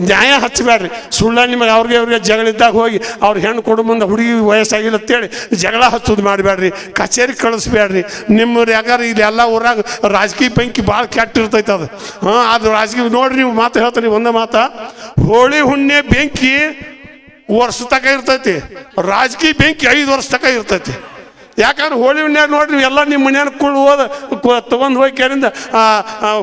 ನ್ಯಾಯ ಹಚ್ಚಬೇಡ್ರಿ. ಸುಳ್ಳ ನಿಮಗೆ ಅವ್ರಿಗೆ ಜಗಳಿದ್ದಾಗ ಹೋಗಿ ಅವ್ರ ಹೆಣ್ಣು ಕೊಡೋ ಮುಂದೆ ಹುಡುಗಿ ವಯಸ್ಸಾಗಿಲ್ಲ ಅಂತೇಳಿ ಜಗಳ ಹಚ್ಚೋದು ಮಾಡಬೇಡ್ರಿ, ಕಚೇರಿ ಕಳಿಸ್ಬೇಡ್ರಿ. ನಿಮ್ಮವ್ರು ಯಾಕಂದ್ರೆ ಇಲ್ಲಿ ಎಲ್ಲ ಊರಾಗ ರಾಜಕೀಯ ಬೆಂಕಿ ಭಾಳ ಕೆಟ್ಟಿರ್ತೈತೆ ಅದು. ಅದು ರಾಜಕೀಯ ನೋಡ್ರಿ, ನೀವು ಮಾತು ಹೇಳ್ತೀನಿ ಒಂದೇ ಮಾತಾ, ಹೋಳಿ ಹುಣ್ಣೆ ಬೆಂಕಿ ವರ್ಷ ತಕ ಇರ್ತೈತಿ, ರಾಜಕೀಯ ಬೆಂಕಿ 5 ವರ್ಷ ತಕ ಇರ್ತೈತಿ. ಯಾಕಂದ್ರೆ ಹೋಳಿ ಹುಣ್ಣ್ಯಾಗ ನೋಡ್ರಿ, ಎಲ್ಲ ನಿಮ್ಮ ಮನೆಯನ್ನು ಕುಳ್ಳು ಹೋದ ತೊಗೊಂಡು ಹೋಗಿ ಕೆರಿಂದ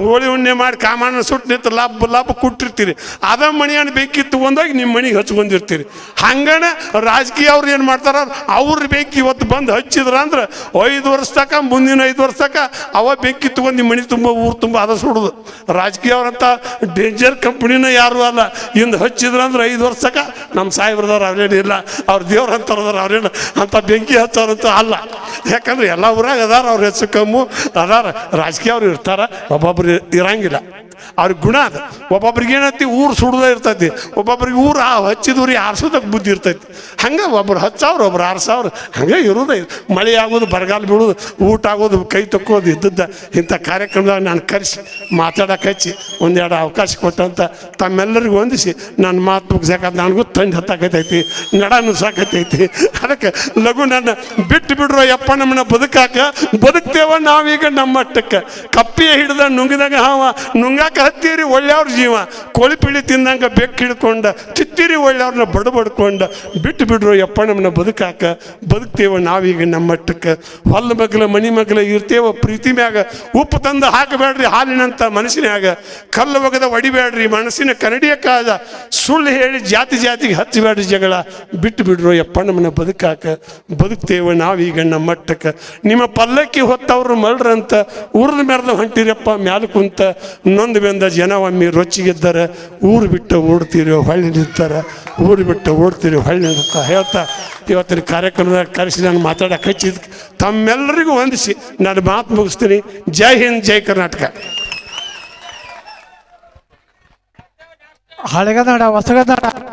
ಹೋಳಿ ಹುಣ್ಣೆ ಮಾಡಿ ಕಾಮಣ್ಣ ಸುಟ್ಟು ನಿಂತು ಲಾಭ ಕೊಟ್ಟಿರ್ತೀರಿ. ಅದ ಮನೆಯನ್ನು ಬೆಂಕಿ ತೊಗೊಂಡೋಗಿ ನಿಮ್ಮ ಮನೆಗೆ ಹಚ್ಕೊಂಡಿರ್ತೀರಿ. ಹಂಗನೆ ರಾಜಕೀಯ ಅವ್ರು ಏನು ಮಾಡ್ತಾರ, ಅವ್ರ ಬೆಂಕಿ ಇವತ್ತು ಬಂದು ಹಚ್ಚಿದ್ರ ಅಂದ್ರೆ 5 ವರ್ಷ ತಕ, ಮುಂದಿನ 5 ವರ್ಷ ತಕ ಅವ ಬೆಂಕಿ ತೊಗೊಂಡು ನಿಮ್ಮ ಮನೆ ತುಂಬ ಊರು ತುಂಬ ಅದ ಸುಡೋದು. ರಾಜಕೀಯ ಅವ್ರಂಥ ಡೇಂಜರ್ ಕಂಪ್ನಿನ ಯಾರು ಅಲ್ಲ. ಇಂದು ಹಚ್ಚಿದ್ರ ಅಂದ್ರೆ 5 ವರ್ಷ ತಕ ನಮ್ಮ ಸಾಹೇಬ್ರದವ್ರು ಅವ್ರೇನಿಲ್ಲ, ಅವ್ರ ದೇವ್ರ ಅಂತಾರದಾರ, ಅವ್ರೇನು ಅಂತ ಬೆಂಕಿ ಹಚ್ಚೋರಂತ ಅಲ್ಲ. ಯಾಕಂದ್ರೆ ಎಲ್ಲ ಊರಾಗ ಅದಾರ, ಅವ್ರ ಹೆಚ್ಚು ಕಮ್ಮು ಅದಾರ. ರಾಜಕೀಯ ಅವ್ರು ಇರ್ತಾರ, ಒಬ್ಬೊಬ್ರು ಇರಂಗಿಲ್ಲ. ಅವ್ರಿಗೆ ಗುಣ ಅದು. ಒಬ್ಬೊಬ್ರಿಗೆ ಏನೈತಿ ಊರು ಸುಡ್ದೇ ಇರ್ತೈತಿ, ಒಬ್ಬೊಬ್ರಿಗೆ ಊರು ಹಚ್ಚಿದವ್ರಿಗೆ ಆರಿಸೋದಕ್ಕೆ ಬುದ್ಧಿ ಇರ್ತೈತಿ. ಹಂಗೆ ಒಬ್ರು 10,000 ಒಬ್ರು 6,000 ಹಂಗೆ ಇರೋದೇ. ಮಳೆ ಆಗೋದು, ಬರಗಾಲ ಬೀಳೋದು, ಊಟ ಆಗೋದು, ಕೈ ತಕ್ಕೋದು ಇದ್ದದ್ದ. ಇಂಥ ಕಾರ್ಯಕ್ರಮದಾಗ ನಾನು ಕರೆಸಿ ಮಾತಾಡೋಕೆ ಹಚ್ಚಿ ಒಂದೆರಡು ಅವಕಾಶ ಕೊಟ್ಟಂತ ತಮ್ಮೆಲ್ಲರಿಗೂ ಹೊಂದಿಸಿ ನನ್ನ ಮಾತು ಮುಗಿಸಾಕತ್ತೆ. ನನಗೂ ತಂದು ಹತ್ತಾಕೈತೈತಿ, ನಡಾನು ಸಾಕೈತೈತಿ. ಅದಕ್ಕೆ ಲಘು ನನ್ನ ಬಿಟ್ಟು ಬಿಡ್ರೋ ಯಪ್ಪ, ನಮ್ಮನ್ನ ಬದುಕ್ತೇವ ನಾವೀಗ ನಮ್ಮ ಮಟ್ಟಕ್ಕೆ. ಕಪ್ಪಿಯ ಹಿಡ್ದ ನುಂಗಿದಾಗ ಹಾವ ನುಂಗಾಕ ಹತ್ತೀರಿ ಒಳ್ಳೆಯವ್ರ ಜೀವ, ಕೋಳಿ ಪಿಳಿ ತಿಂದಂಗೆ ಬೆಕ್ಕು ಹಿಡ್ಕೊಂಡ ಚಿತ್ತೀರಿ ಒಳ್ಳೆಯವ್ರನ್ನ ಬಡ್ಕೊಂಡ. ಬಿಟ್ಟು ಬಿಡ್ರು ಯಪ್ಪ, ನಮ್ಮನ್ನ ಬದುಕ್ತೇವ ನಾವೀಗ ನಮ್ಮ ಮಟ್ಟಕ್ಕೆ. ಹೊಲ ಮಗ್ಲ ಮನಿ ಮಗ್ಲ ಇರ್ತೇವ ಪ್ರೀತಿ ಮ್ಯಾಗ, ಉಪ್ಪು ತಂದು ಹಾಕಬೇಡ್ರಿ ಹಾಲಿನಂತ ಮನಸ್ಸಿನಾಗ, ಕಲ್ಲು ಒಗದ ಹೊಡಿಬೇಡ್ರಿ ಮನಸ್ಸಿನ ಕರಡಿಯ ಕಾದ, ಸುಳ್ಳು ಹೇಳಿ ಜಾತಿಗೆ ಹಚ್ಚಬೇಡ್ರಿ ಜಗಳ. ಬಿಟ್ಟು ಬಿಡ್ರು ಯಪ್ಪ, ನಮ್ಮನ್ನ ಬದುಕ್ತೇವ ನಾವೀಗ ನಮ್ಮ ಮಟ್ಟಕ್ಕೆ. ನಿಮ್ಮ ಪಲ್ಲಕ್ಕಿ ಹೊತ್ತವ್ರು ಮಲ್ರಂತ ಊರ್ದ ಮೆರೆದ ಹೊಂಟಿರಪ್ಪ ಮ್ಯಾಲ ಕುಂತ. ನೊಂದು ಬೆಂದ ಜನ ಒಮ್ಮೆ ರೊಚ್ಚಿಗೆದ್ದಾರೆ, ಊರು ಬಿಟ್ಟು ಓಡ್ತೀರಿ ಹೊಳ್ಳಿ ನಿಂತಾರೆ, ಊರು ಬಿಟ್ಟು ಓಡ್ತೀರಿ ಹೊಳ್ಳಿ ನಿಂತ ಹೇಳ್ತಾ ಇವತ್ತಿನ ಕಾರ್ಯಕ್ರಮದಾಗ ಕರೆಸಿ ನಾನು ಮಾತಾಡಕ್ಕೆ ಹಚ್ಚಿದ್ ತಮ್ಮೆಲ್ಲರಿಗೂ ವಂದಿಸಿ ನಾನು ಮಾತು ಮುಗಿಸ್ತೀನಿ. ಜೈ ಹಿಂದ್, ಜೈ ಕರ್ನಾಟಕ. ಹಳೆಗನ್ನಡ ಹೊಸಗನ್ನಡ